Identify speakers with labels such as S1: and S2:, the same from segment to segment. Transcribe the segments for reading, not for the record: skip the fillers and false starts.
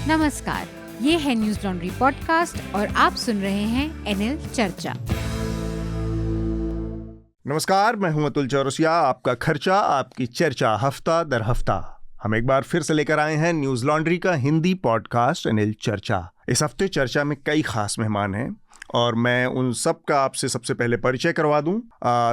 S1: नमस्कार, ये है न्यूज लॉन्ड्री पॉडकास्ट और आप सुन रहे हैं एनएल चर्चा।
S2: नमस्कार, मैं हूं अतुल चौरसिया। आपका खर्चा आपकी चर्चा हफ्ता दर हफ्ता हम एक बार फिर से लेकर आए हैं न्यूज लॉन्ड्री का हिंदी पॉडकास्ट एनएल चर्चा। इस हफ्ते चर्चा में कई खास मेहमान हैं और मैं उन सब का आपसे सबसे पहले परिचय करवा दूं।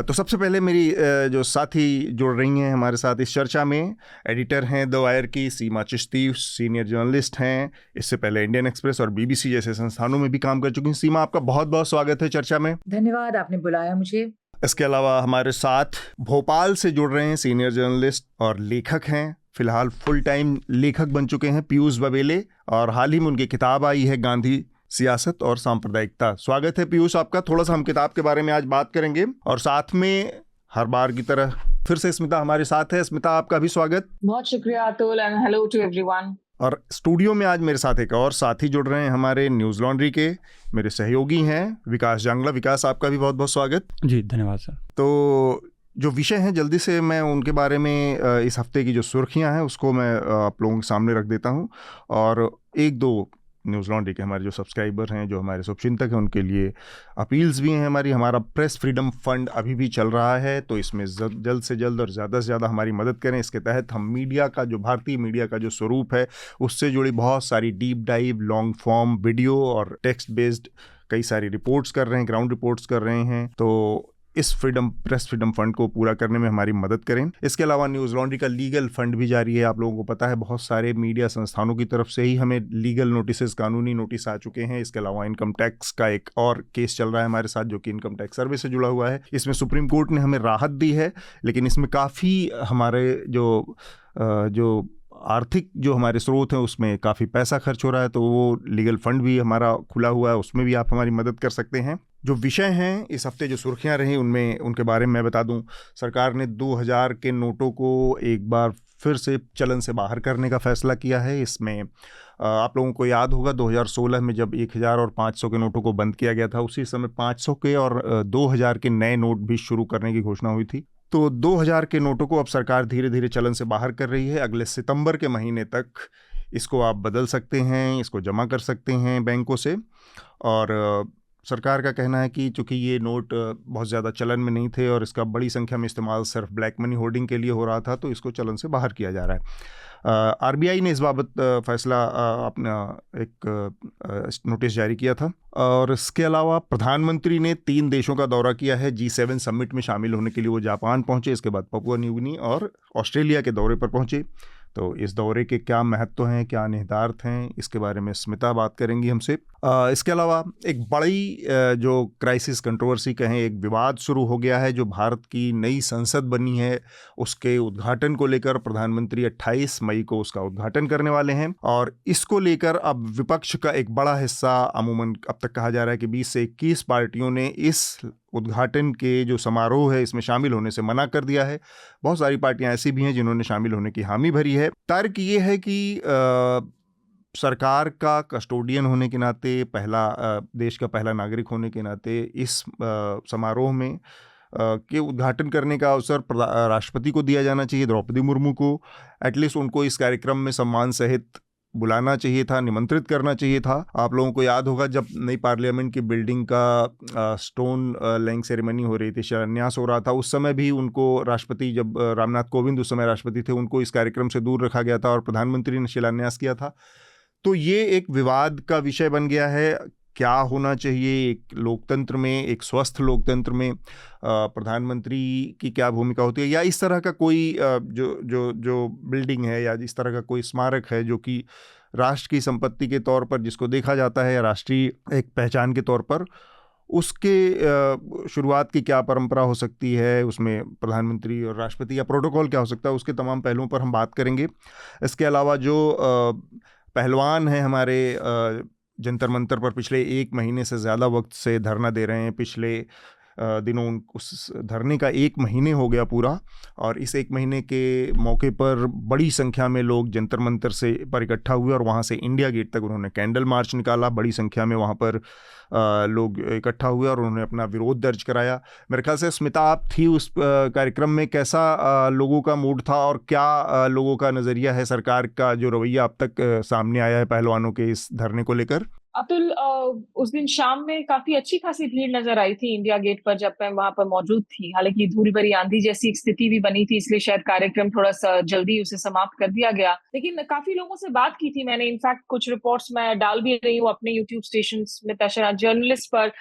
S2: तो सबसे पहले मेरी जो साथी जुड़ रही हैं हमारे साथ इस चर्चा में, एडिटर हैं द वायर की सीमा चिश्ती, सीनियर जर्नलिस्ट हैं, इससे पहले इंडियन एक्सप्रेस और बीबीसी जैसे संस्थानों में भी काम कर चुकी हैं। सीमा, आपका बहुत बहुत स्वागत है चर्चा में।
S3: धन्यवाद, आपने बुलाया मुझे।
S2: इसके अलावा हमारे साथ भोपाल से जुड़ रहे हैं सीनियर जर्नलिस्ट और लेखक हैं, फिलहाल फुल टाइम लेखक बन चुके हैं, पीयूष बबेले, और हाल ही में उनकी किताब आई है गांधी, सियासत और सांप्रदायिकता। स्वागत है पीयूष आपका। थोड़ा सा हम किताब के बारे में आज बात करेंगे और साथ में हर बार की तरह फिर से स्मिता हमारे साथ है। स्मिता, आपका भी स्वागत।
S4: बहुत शुक्रिया Atul and hello to everyone.
S2: और स्टूडियो में आज मेरे साथ एक और साथी जुड़ रहे हैं हमारे न्यूज लॉन्ड्री के, मेरे सहयोगी हैं विकास जांगला। विकास, आपका भी बहुत बहुत स्वागत।
S5: जी धन्यवाद सर।
S2: तो जो विषय हैं जल्दी से मैं उनके बारे में इस हफ्ते की जो सुर्खियां हैं उसको मैं आप लोगों के सामने रख देता हूं, और एक दो न्यूज़ लॉन्ड्री के हमारे जो सब्सक्राइबर हैं, जो हमारे शुभचिंतक हैं, उनके लिए अपील्स भी हैं हमारी। हमारा प्रेस फ्रीडम फंड अभी भी चल रहा है, तो इसमें जल्द से जल्द और ज़्यादा से ज़्यादा हमारी मदद करें। इसके तहत हम मीडिया का जो भारतीय मीडिया का जो स्वरूप है उससे जुड़ी बहुत सारी deep dive, long form video और टेक्स्ट बेस्ड कई सारी रिपोर्ट्स कर रहे हैं, ग्राउंड रिपोर्ट्स कर रहे हैं। तो इस प्रेस फ्रीडम फंड को पूरा करने में हमारी मदद करें। इसके अलावा न्यूज़ लॉन्ड्री का लीगल फंड भी जारी है। आप लोगों को पता है बहुत सारे मीडिया संस्थानों की तरफ से ही हमें लीगल नोटिस, कानूनी नोटिस आ चुके हैं। इसके अलावा इनकम टैक्स का एक और केस चल रहा है हमारे साथ, जो कि इनकम टैक्स सर्विस से जुड़ा हुआ है। इसमें सुप्रीम कोर्ट ने हमें राहत दी है, लेकिन इसमें काफ़ी हमारे जो आर्थिक जो हमारे स्रोत हैं उसमें काफ़ी पैसा खर्च हो रहा है। तो वो लीगल फंड भी हमारा खुला हुआ है, उसमें भी आप हमारी मदद कर सकते हैं। जो विषय हैं इस हफ्ते, जो सुर्खियां रही, उनमें उनके बारे में मैं बता दूं। सरकार ने 2000 के नोटों को एक बार फिर से चलन से बाहर करने का फैसला किया है। इसमें आप लोगों को याद होगा 2016 में जब 1000 और 500 के नोटों को बंद किया गया था, उसी समय 500 के और 2000 के नए नोट भी शुरू करने की घोषणा हुई थी। तो 2000 के नोटों को अब सरकार धीरे धीरे चलन से बाहर कर रही है। अगले सितंबर के महीने तक इसको आप बदल सकते हैं, इसको जमा कर सकते हैं बैंकों से। और सरकार का कहना है कि चूँकि ये नोट बहुत ज़्यादा चलन में नहीं थे और इसका बड़ी संख्या में इस्तेमाल सिर्फ ब्लैक मनी होर्डिंग के लिए हो रहा था, तो इसको चलन से बाहर किया जा रहा है। आरबीआई ने इस बाबत फैसला अपना एक नोटिस जारी किया था। और इसके अलावा प्रधानमंत्री ने 3 देशों का दौरा किया है। G7 समिट में शामिल होने के लिए वो जापान पहुँचे, इसके बाद पपुआ न्यू गिनी और ऑस्ट्रेलिया के दौरे पर पहुँचे। तो इस दौरे के क्या महत्व हैं, क्या निहितार्थ हैं, इसके बारे में स्मिता बात करेंगी हमसे। इसके अलावा एक बड़ी जो क्राइसिस कंट्रोवर्सी कहें, एक विवाद शुरू हो गया है जो भारत की नई संसद बनी है उसके उद्घाटन को लेकर। प्रधानमंत्री 28 मई को उसका उद्घाटन करने वाले हैं और इसको लेकर अब विपक्ष का एक बड़ा हिस्सा, अमूमन अब तक कहा जा रहा है कि 20 से 21 पार्टियों ने इस उद्घाटन के जो समारोह है इसमें शामिल होने से मना कर दिया है। बहुत सारी पार्टियां ऐसी भी हैं जिन्होंने शामिल होने की हामी भरी है। तर्क ये है कि सरकार का कस्टोडियन होने के नाते, देश का पहला नागरिक होने के नाते इस समारोह में के उद्घाटन करने का अवसर राष्ट्रपति को दिया जाना चाहिए, द्रौपदी मुर्मू को। एटलीस्ट उनको इस कार्यक्रम में सम्मान सहित बुलाना चाहिए था, निमंत्रित करना चाहिए था। आप लोगों को याद होगा जब नई पार्लियामेंट की बिल्डिंग का स्टोन लेइंग सेरेमनी हो रही थी, शिलान्यास हो रहा था, उस समय भी उनको राष्ट्रपति, जब रामनाथ कोविंद उस समय राष्ट्रपति थे, उनको इस कार्यक्रम से दूर रखा गया था और प्रधानमंत्री ने शिलान्यास किया था। तो ये एक विवाद का विषय बन गया है। क्या होना चाहिए एक लोकतंत्र में, एक स्वस्थ लोकतंत्र में प्रधानमंत्री की क्या भूमिका होती है, या इस तरह का कोई जो बिल्डिंग है या इस तरह का कोई स्मारक है जो कि राष्ट्र की संपत्ति के तौर पर जिसको देखा जाता है या राष्ट्रीय एक पहचान के तौर पर, उसके शुरुआत की क्या परंपरा हो सकती है, उसमें प्रधानमंत्री और राष्ट्रपति या प्रोटोकॉल क्या हो सकता है, उसके तमाम पहलुओं पर हम बात करेंगे। इसके अलावा जो पहलवान हैं हमारे जंतर मंतर पर पिछले 1 महीने से ज़्यादा वक्त से धरना दे रहे हैं, पिछले दिनों उस धरने का 1 महीने हो गया पूरा, और इस 1 महीने के मौके पर बड़ी संख्या में लोग जंतर मंतर से पर इकट्ठा हुए और वहाँ से इंडिया गेट तक उन्होंने कैंडल मार्च निकाला। बड़ी संख्या में वहाँ पर लोग इकट्ठा हुए और उन्होंने अपना विरोध दर्ज कराया। मेरे ख्याल से स्मिता आप थी उस कार्यक्रम में, कैसा लोगों का मूड था और क्या लोगों का नज़रिया है सरकार का जो रवैया अब तक सामने आया है पहलवानों के इस धरने को लेकर?
S4: अतुल, उस दिन शाम में काफी अच्छी खासी भीड़ नजर आई थी इंडिया गेट पर जब मैं वहां पर मौजूद थी। हालांकि धूल भरी आंधी जैसी एक स्थिति भी बनी थी, इसलिए शायद कार्यक्रम थोड़ा सा जल्दी उसे समाप्त कर दिया गया। लेकिन काफी लोगों से बात की थी मैंने, इनफैक्ट कुछ रिपोर्ट्स मैं डाल भी रही हूँ अपने यूट्यूब स्टेशन में तशरा जर्नलिस्ट पर।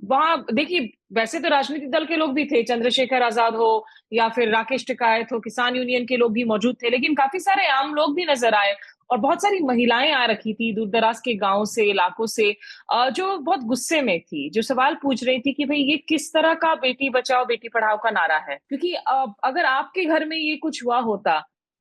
S4: वहां देखिए, वैसे तो राजनीतिक दल के लोग भी थे, चंद्रशेखर आजाद हो या फिर राकेश टिकायत हो, किसान यूनियन के लोग भी मौजूद थे, लेकिन काफी सारे आम लोग भी नजर आए और बहुत सारी महिलाएं आ रखी थी दूर दराज के गांव से, इलाकों से, जो बहुत गुस्से में थी, जो सवाल पूछ रही थी कि भाई ये किस तरह का बेटी बचाओ बेटी पढ़ाओ का नारा है। क्योंकि अगर आपके घर में ये कुछ हुआ होता,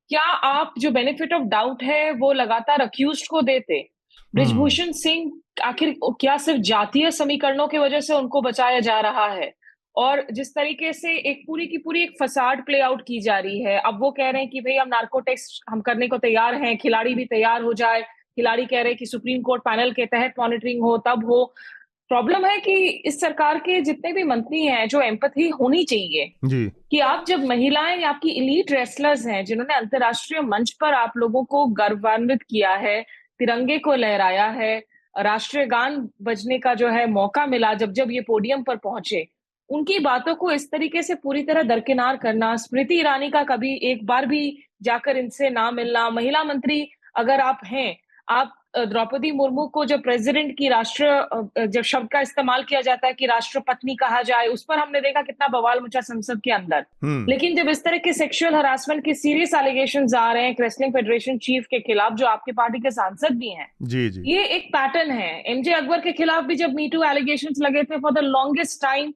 S4: क्या आप जो बेनिफिट ऑफ डाउट है वो लगातार अक्यूज्ड को देते? बृजभूषण सिंह आखिर क्या सिर्फ जातीय समीकरणों की वजह से उनको बचाया जा रहा है? और जिस तरीके से एक पूरी की पूरी एक फसाड प्ले आउट की जा रही है, अब वो कह रहे हैं कि भाई हम नार्को टेस्ट हम करने को तैयार हैं, खिलाड़ी भी तैयार हो जाए। खिलाड़ी कह रहे हैं कि सुप्रीम कोर्ट पैनल के तहत मॉनिटरिंग हो तब हो। प्रॉब्लम है कि इस सरकार के जितने भी मंत्री हैं, जो एम्पैथी होनी चाहिए
S2: जी,
S4: कि आप जब महिलाएं या आपकी इलीट रेसलर्स हैं जिन्होंने अंतर्राष्ट्रीय मंच पर आप लोगों को गौरवान्वित किया है, तिरंगे को लहराया है, राष्ट्रीय गान बजने का जो है मौका मिला, जब जब ये पोडियम पर पहुंचे, उनकी बातों को इस तरीके से पूरी तरह दरकिनार करना, स्मृति ईरानी का कभी एक बार भी जाकर इनसे ना मिलना, महिला मंत्री अगर आप हैं, आप द्रौपदी मुर्मू को जब प्रेसिडेंट की जब शब्द का इस्तेमाल किया जाता है कि राष्ट्रपत्नी कहा जाए, उस पर हमने देखा कितना बवाल मचा संसद के अंदर। लेकिन जब इस तरह के सेक्सुअल हरासमेंट के सीरियस एलिगेशंस आ रहे हैं रेसलिंग फेडरेशन चीफ के खिलाफ, जो आपकी पार्टी के सांसद भी हैं,
S2: जी जी,
S4: ये एक पैटर्न है। एमजे अकबर के खिलाफ भी जब मीटू एलिगेशंस लगे थे, फॉर द लॉन्गेस्ट टाइम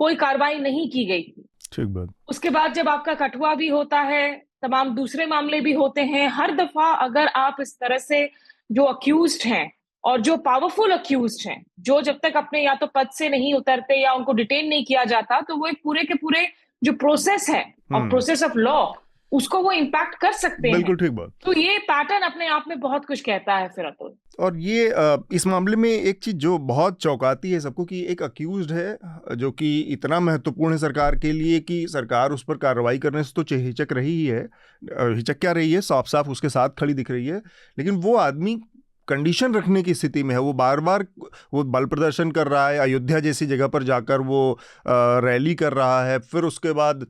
S4: कोई कार्रवाई नहीं की गई थी।
S2: ठीक बात।
S4: उसके बाद जब आपका कठुआ भी होता है, तमाम दूसरे मामले भी होते हैं, हर दफा अगर आप इस तरह से जो अक्यूज्ड हैं और जो पावरफुल अक्यूज्ड हैं, जो जब तक अपने या तो पद से नहीं उतरते या उनको डिटेन नहीं किया जाता, तो वो एक पूरे के पूरे जो प्रोसेस है और प्रोसेस ऑफ लॉ, उसको वो इम्पैक्ट कर सकते हैं।
S2: बिल्कुल ठीक बात।
S4: तो ये पैटर्न अपने आप में बहुत कुछ कहता है फिर अतुल।
S2: और ये इस मामले में एक चीज़ जो बहुत चौंकाती है सबको कि एक अक्यूज्ड है जो कि इतना महत्वपूर्ण है सरकार के लिए कि सरकार उस पर कार्रवाई करने से तो हिचक रही ही है, हिचक क्या रही है, साफ साफ उसके साथ खड़ी दिख रही है, लेकिन वो आदमी कंडीशन रखने की स्थिति में है। वो बार बार वो बल प्रदर्शन कर रहा है, अयोध्या जैसी जगह पर जाकर वो रैली कर रहा है, फिर उसके बाद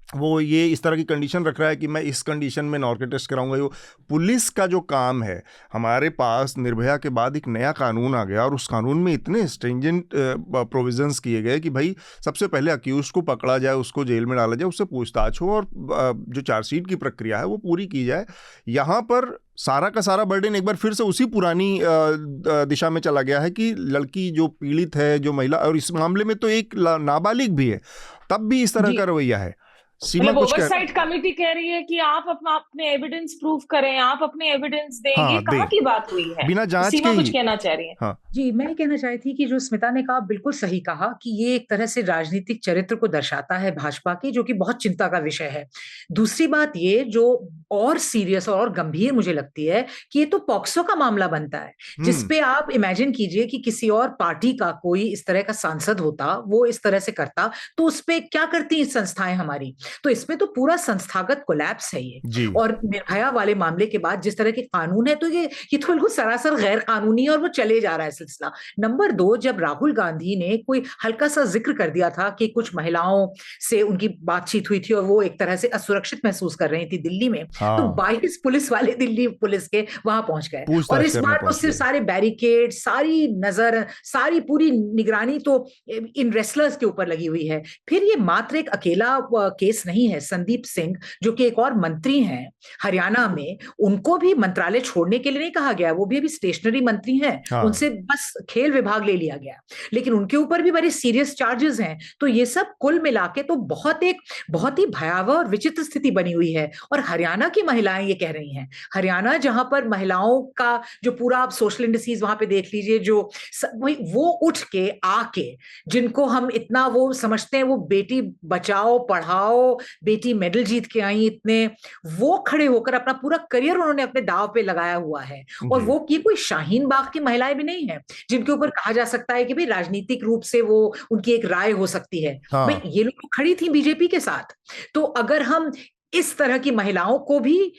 S2: वो ये इस तरह की कंडीशन रख रहा है कि मैं इस कंडीशन में नार्को टेस्ट कराऊंगा। वो पुलिस का जो काम है, हमारे पास निर्भया के बाद एक नया कानून आ गया और उस कानून में इतने स्ट्रिंजेंट प्रोविजंस किए गए कि भाई सबसे पहले अक्यूज को पकड़ा जाए, उसको जेल में डाला जाए, उससे पूछताछ हो और जो चार्जशीट की प्रक्रिया है वो पूरी की जाए। यहाँ पर सारा का सारा बर्डन एक बार फिर से उसी पुरानी दिशा में चला गया है कि लड़की जो पीड़ित है, जो महिला, और इस मामले में तो एक नाबालिग भी है, तब भी इस तरह का रवैया है।
S4: मतलब ओवरसाइट कमेटी कह रही है कि आप अपने एविडेंस प्रूव करें, आप अपने एविडेंस दें।
S2: हाँ,
S4: ये कहाँ की बात हुई है?
S2: बिना जांच
S4: सीमा
S2: के
S4: कुछ
S2: ही
S4: कहना चाह रही है।
S2: हाँ।
S3: जी, मैं कहना चाहती थी कि जो स्मिता ने कहा बिल्कुल सही कहा कि ये एक तरह से राजनीतिक चरित्र को दर्शाता है भाजपा की, जो कि बहुत चिंता का विषय है। दूसरी बात ये जो और सीरियस और गंभीर मुझे लगती है कि ये तो पॉक्सो का मामला बनता है, जिसपे आप इमेजिन कीजिए कि किसी और पार्टी का कोई इस तरह का सांसद होता, वो इस तरह से करता, तो उस पे क्या करती संस्थाएं हमारी? तो इसमें तो पूरा संस्थागत कोलैप्स है ये। और निर्भया वाले मामले के बाद जिस तरह के कानून है, तो ये तो बिल्कुल सरासर गैर कानूनी है और वो चले जा रहा है सिलसिला। नंबर 2, जब राहुल गांधी ने कोई हल्का सा जिक्र कर दिया था कि कुछ महिलाओं से उनकी बातचीत हुई थी और वो एक तरह से असुरक्षित महसूस कर रही थी दिल्ली में, तो 22 पुलिस वाले दिल्ली पुलिस के वहां पहुंच गए और इस बार तो सिर्फ सारे बैरिकेड, सारी नजर, सारी पूरी निगरानी तो इन रेसलर्स के ऊपर लगी हुई है। फिर ये मात्र एक अकेला केस केस नहीं है, संदीप सिंह जो कि एक और मंत्री हैं हरियाणा में, उनको भी मंत्रालय छोड़ने के लिए नहीं कहा गया, वो भी अभी स्टेशनरी मंत्री हैं,
S2: हाँ।
S3: उनसे बस खेल विभाग ले लिया गया, लेकिन उनके ऊपर भी बड़े सीरियस चार्जेस हैं। तो ये सब कुल मिला के तो बहुत ही भयावह और विचित्र स्थिति बनी हुई है। और हरियाणा की महिलाएं ये कह रही हैं, हरियाणा जहां पर महिलाओं का जो पूरा आप सोशल इंडस्ट्रीज वहां पे देख लीजिए, जो वो उठ के आके, जिनको हम इतना वो समझते हैं, वो बेटी बचाओ पढ़ाओ, बेटी मेडल जीत के आई इतने, वो खड़े होकर अपना पूरा करियर उन्होंने अपने दांव पे लगाया हुआ है। और वो ये कोई शाहीन बाग की महिलाएं भी नहीं है जिनके ऊपर कहा जा सकता है कि भाई राजनीतिक रूप से वो उनकी एक राय हो सकती है।
S2: हाँ।
S3: भाई ये लोग खड़ी थी बीजेपी के साथ, तो अगर हम इस तरह की महिलाओं को भी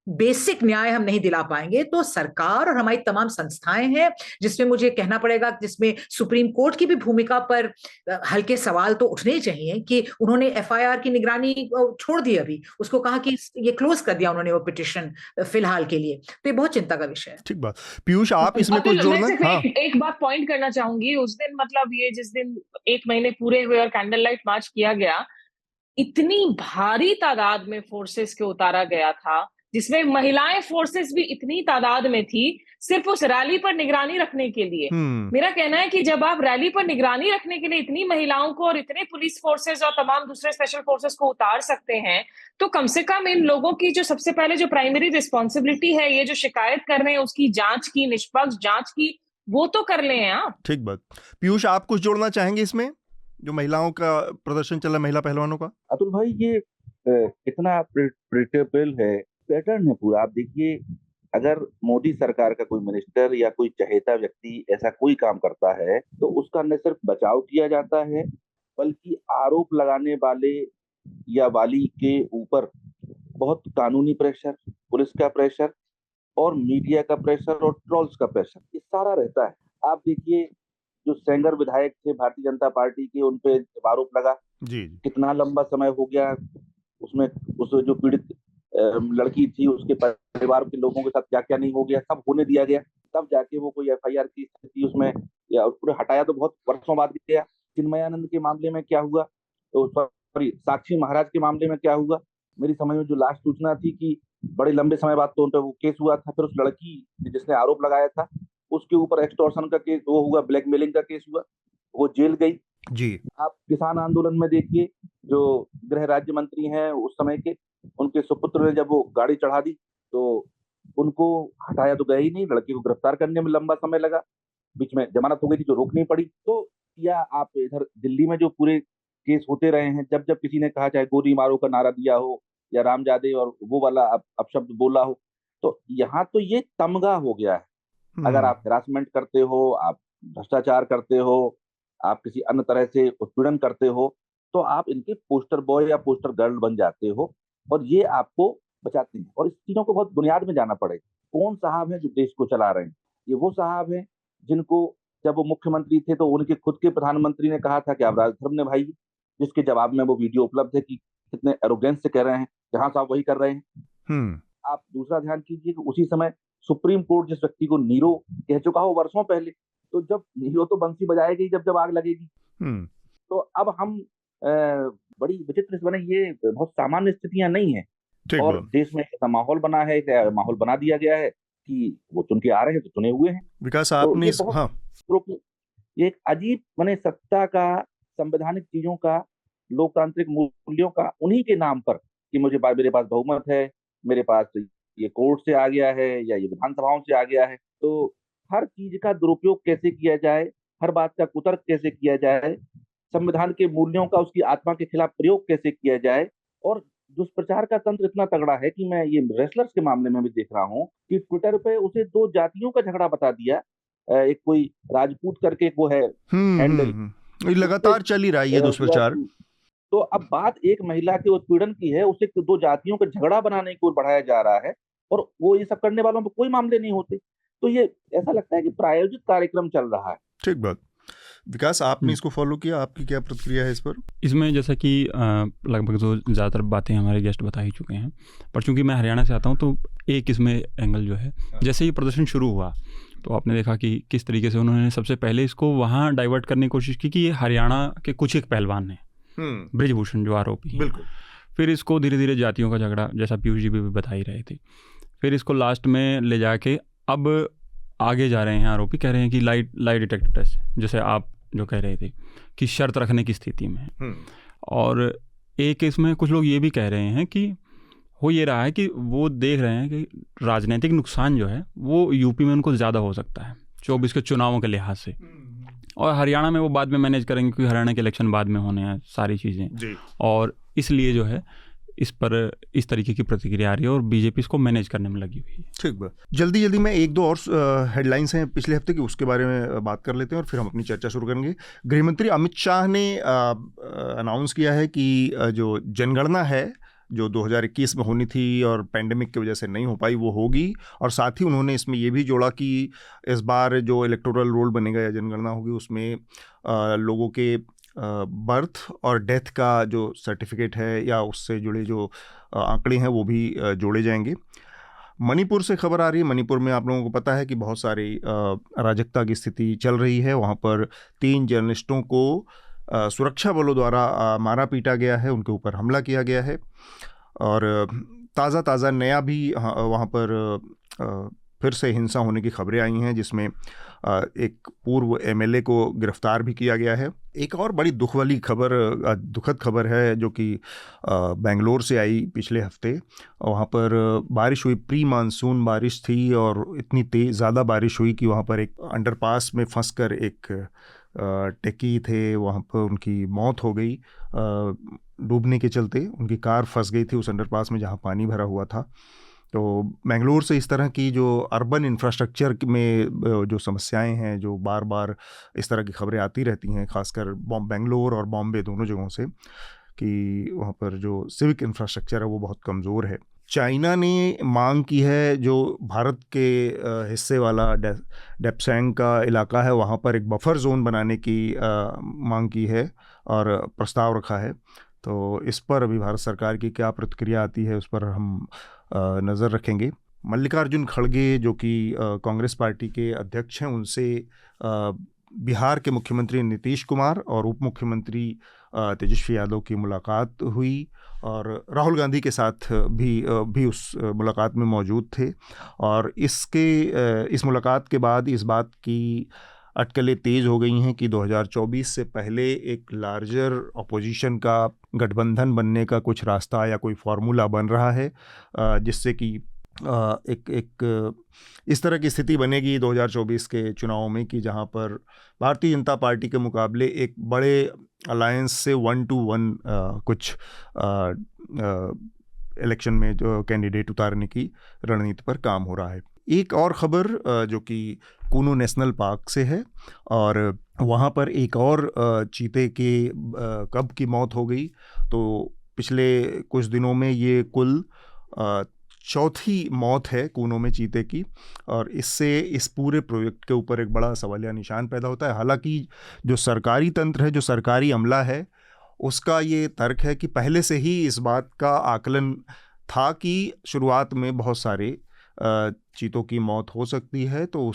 S3: बेसिक न्याय हम नहीं दिला पाएंगे, तो सरकार और हमारी तमाम संस्थाएं हैं, जिसमें मुझे कहना पड़ेगा, जिसमें सुप्रीम कोर्ट की भी भूमिका पर हल्के सवाल तो उठने चाहिए कि उन्होंने एफआईआर की निगरानी छोड़ दी, अभी उसको कहा कि ये क्लोज कर दिया उन्होंने वो पिटिशन फिलहाल के लिए। तो ये बहुत चिंता का विषय है।
S2: ठीक बात। पीयूष, आप इसमें कुछ जोड़ना? हाँ।
S4: एक बात पॉइंट करना चाहूंगी, उस दिन मतलब ये जिस दिन 1 महीने पूरे हुए और कैंडल लाइट मार्च किया गया, इतनी भारी तादाद में फोर्सेस के उतारा गया था, जिसमें महिलाएं फोर्सेस भी इतनी तादाद में थी, सिर्फ उस रैली पर निगरानी रखने के लिए। मेरा कहना है कि जब आप रैली पर निगरानी रखने के लिए इतनी महिलाओं को और इतने पुलिस फोर्सेस और तमाम दूसरे स्पेशल फोर्सेस को उतार सकते हैं, तो कम से कम इन लोगों की जो सबसे पहले जो प्राइमरी रिस्पॉन्सिबिलिटी है, ये जो शिकायत कर रहे हैं उसकी जांच की, निष्पक्ष जांच की, वो तो कर लें आप। ठीक
S2: बात। पीयूष, आप कुछ जोड़ना चाहेंगे इसमें, जो महिलाओं का प्रदर्शन चला, महिला पहलवानों का?
S5: अतुल भाई, ये कितना प्रिडिक्टेबल है, पैटर्न है पूरा। आप देखिए, अगर मोदी सरकार का कोई मिनिस्टर या कोई चहेता व्यक्ति ऐसा कोई काम करता है, तो उसका न सिर्फ बचाव किया जाता है, बल्कि आरोप लगाने वाले या वाली के ऊपर बहुत कानूनी प्रेशर, पुलिस का प्रेशर और मीडिया का प्रेशर और ट्रोल्स का प्रेशर, ये सारा रहता है। आप देखिए, जो सेंगर विधायक थे भारतीय जनता पार्टी के, उन पे आरोप लगा जी, कितना लंबा समय हो गया, उसमें उस जो पीड़ित लड़की थी उसके परिवार के लोगों के साथ क्या क्या नहीं हो गया, सब होने दिया गया, तब जाके वो कोई एफआईआर की स्थिति उसमें या पूरे हटाया तो बहुत वर्षों बाद गया। चिन्मयानंद के मामले में क्या हुआ, तो सॉरी साक्षी महाराज के मामले में क्या हुआ, मेरी समझ में जो लास्ट सूचना थी कि बड़े लंबे समय बाद तो उन पर वो केस हुआ था, फिर उस लड़की जिसने आरोप लगाया था उसके ऊपर एक्सटॉर्शन का केस वो हुआ, ब्लैकमेलिंग का केस हुआ, वो जेल गई जी। आप किसान आंदोलन में देखिए, जो गृह राज्य मंत्री हैं उस समय के, उनके सुपुत्र ने जब वो गाड़ी चढ़ा दी तो उनको हटाया तो गया ही नहीं, लड़की को गिरफ्तार करने में लंबा समय लगा, बीच में जमानत हो गई थी जो रोकनी पड़ी। तो या आप इधर दिल्ली में जो पूरे केस होते रहे हैं, जब जब किसी ने कहा चाहे गोली मारो का नारा दिया हो या रामजादे और वो वाला अपशब्द बोला हो, तो यहाँ तो ये तमगा हो गया है। अगर आप हरासमेंट करते हो, आप भ्रष्टाचार करते हो, आप किसी अन्य तरह से उत्पीड़न करते हो, तो आप इनके पोस्टर बॉय या पोस्टर गर्ल बन जाते हो और ये आपको बचाते हैं। और इस चीजों को बहुत बुनियाद में जाना पड़ेगा। कौन साहब हैं जो देश को चला रहे हैं? ये वो साहब हैं जिनको जब वो मुख्यमंत्री थे तो उनके खुद के प्रधानमंत्री ने कहा था कि आप राजधर्म ने भाई, जिसके जवाब में वो वीडियो उपलब्ध है कि कितने एरोगेंस से कह रहे हैं, जहां साहब वही कर रहे हैं। आप दूसरा ध्यान कीजिए कि उसी समय सुप्रीम कोर्ट जिस व्यक्ति को नीरो कह चुका हो वर्षों पहले, तो जब नीरो तो बंसी बजाएगी जब आग लगेगी। तो अब हम बड़ी विचित्र बने, ये बहुत सामान्य स्थितियां नहीं है और देश में ऐसा माहौल बना है, माहौल बना दिया गया है कि वो चुन के आ रहे हैं तो चुने हुए हैं। विकास आपने ये एक अजीब बने सत्ता का, संवैधानिक चीजों का, लोकतांत्रिक मूल्यों का, उन्हीं के नाम पर कि मुझे मेरे पास बहुमत है, मेरे पास ये कोर्ट से आ गया है या ये विधानसभाओं से आ गया है, तो हर चीज का दुरुपयोग कैसे किया जाए, हर बात का कुतर्क कैसे किया जाए, संविधान के मूल्यों का उसकी आत्मा के खिलाफ प्रयोग कैसे किया जाए। और दुष्प्रचार का तंत्र इतना तगड़ा है कि मैं ये रेसलर्स के मामले में भी देख रहा हूँ कि ट्विटर पे उसे 2 जातियों का झगड़ा बता दिया, एक कोई राजपूत करके वो है हैंडल,
S2: लगातार चल ही रहा है ये दुष्प्रचार।
S5: तो अब बात एक महिला के उत्पीड़न की है, उसे 2 जातियों का झगड़ा बनाने की ओर बढ़ाया जा रहा है और वो ये सब करने वालों पर कोई मामले नहीं होते। तो ये ऐसा लगता है कि प्रायोजित कार्यक्रम चल रहा है।
S2: ठीक बात। विकास, आपने इसको फॉलो किया, आपकी क्या प्रतिक्रिया है इस पर?
S6: इसमें जैसा कि लगभग तो ज़्यादातर बातें हमारे गेस्ट बता ही चुके हैं, पर चूंकि मैं हरियाणा से आता हूं तो एक इसमें एंगल जो है, जैसे ही प्रदर्शन शुरू हुआ तो आपने देखा कि किस तरीके से उन्होंने सबसे पहले इसको वहाँ डाइवर्ट करने की कोशिश की कि ये हरियाणा के कुछ एक पहलवान हैं ब्रिजभूषण जो आरोपी है।
S2: बिल्कुल।
S6: फिर इसको धीरे धीरे जातियों का झगड़ा, जैसा पीयूष जी भी बता ही रहे थे, फिर इसको लास्ट में ले जाके अब आगे जा रहे हैं आरोपी, कह रहे हैं कि लाई डिटेक्टर टेस्ट, जैसे आप जो कह रहे थे कि शर्त रखने की स्थिति में है। और एक इसमें कुछ लोग ये भी कह रहे हैं कि हो ये रहा है कि वो देख रहे हैं कि राजनीतिक नुकसान जो है वो यूपी में उनको ज़्यादा हो सकता है 24 के चुनावों के लिहाज से, और हरियाणा में वो बाद में मैनेज करेंगे क्योंकि हरियाणा के इलेक्शन बाद में होने हैं सारी चीज़ें, और इसलिए जो है इस पर इस तरीके की प्रतिक्रिया आ रही है और बीजेपी इसको मैनेज करने में लगी हुई है। ठीक
S2: है, जल्दी में एक दो और हेडलाइंस हैं पिछले हफ्ते की, उसके बारे में बात कर लेते हैं और फिर हम अपनी चर्चा शुरू करेंगे। गृहमंत्री अमित शाह ने अनाउंस किया है कि जो जनगणना है जो 2021 में होनी थी और पैंडेमिक की वजह से नहीं हो पाई, वो होगी। और साथ ही उन्होंने इसमें ये भी जोड़ा कि इस बार जो इलेक्टोरल रोल बनेगा या जनगणना होगी उसमें लोगों के बर्थ और डेथ का जो सर्टिफिकेट है या उससे जुड़े जो आंकड़े हैं वो भी जोड़े जाएंगे। मणिपुर से खबर आ रही है। मणिपुर में आप लोगों को पता है कि बहुत सारी अराजकता की स्थिति चल रही है। वहाँ पर 3 जर्नलिस्टों को सुरक्षा बलों द्वारा मारा पीटा गया है, उनके ऊपर हमला किया गया है। और ताज़ा नया भी वहाँ पर फिर से हिंसा होने की खबरें आई हैं, जिसमें एक पूर्व एमएलए को गिरफ्तार भी किया गया है। एक और बड़ी दुखद खबर है जो कि बेंगलोर से आई पिछले हफ्ते। वहाँ पर बारिश हुई, प्री मानसून बारिश थी और इतनी ज़्यादा बारिश हुई कि वहाँ पर एक अंडरपास में फंसकर एक टेकी थे, वहाँ पर उनकी मौत हो गई। डूबने के चलते उनकी कार फंस गई थी उस अंडरपास में जहाँ पानी भरा हुआ था। तो बेंगलोर से इस तरह की जो अर्बन इंफ्रास्ट्रक्चर में जो समस्याएं हैं, जो बार बार इस तरह की खबरें आती रहती हैं, खासकर बेंगलोर और बॉम्बे दोनों जगहों से, कि वहाँ पर जो सिविक इंफ्रास्ट्रक्चर है वो बहुत कमज़ोर है। चाइना ने मांग की है जो भारत के हिस्से वाला डेप्सैंग का इलाका है, वहाँ पर एक बफर जोन बनाने की मांग की है और प्रस्ताव रखा है। तो इस पर अभी भारत सरकार की क्या प्रतिक्रिया आती है उस पर हम नज़र रखेंगे। मल्लिकार्जुन खड़गे जो कि कांग्रेस पार्टी के अध्यक्ष हैं, उनसे बिहार के मुख्यमंत्री नीतीश कुमार और उप मुख्यमंत्री तेजस्वी यादव की मुलाकात हुई और राहुल गांधी के साथ भी उस मुलाकात में मौजूद थे। और इस मुलाकात के बाद इस बात की अटकलें तेज़ हो गई हैं कि 2024 से पहले एक लार्जर अपोजिशन का गठबंधन बनने का कुछ रास्ता या कोई फार्मूला बन रहा है, जिससे कि एक इस तरह की स्थिति बनेगी 2024 के चुनाव में कि जहां पर भारतीय जनता पार्टी के मुकाबले एक बड़े अलायंस से 1-to-1 कुछ इलेक्शन में जो कैंडिडेट उतारने की रणनीति पर काम हो रहा है। एक और ख़बर जो कि कूनो नेशनल पार्क से है और वहाँ पर एक और चीते के कब की मौत हो गई। तो पिछले कुछ दिनों में ये कुल चौथी मौत है कूनो में चीते की, और इससे इस पूरे प्रोजेक्ट के ऊपर एक बड़ा सवालिया निशान पैदा होता है। हालांकि जो सरकारी तंत्र है, जो सरकारी अमला है, उसका ये तर्क है कि पहले से ही इस बात का आकलन था कि शुरुआत में बहुत सारे चीतों की मौत हो सकती है, तो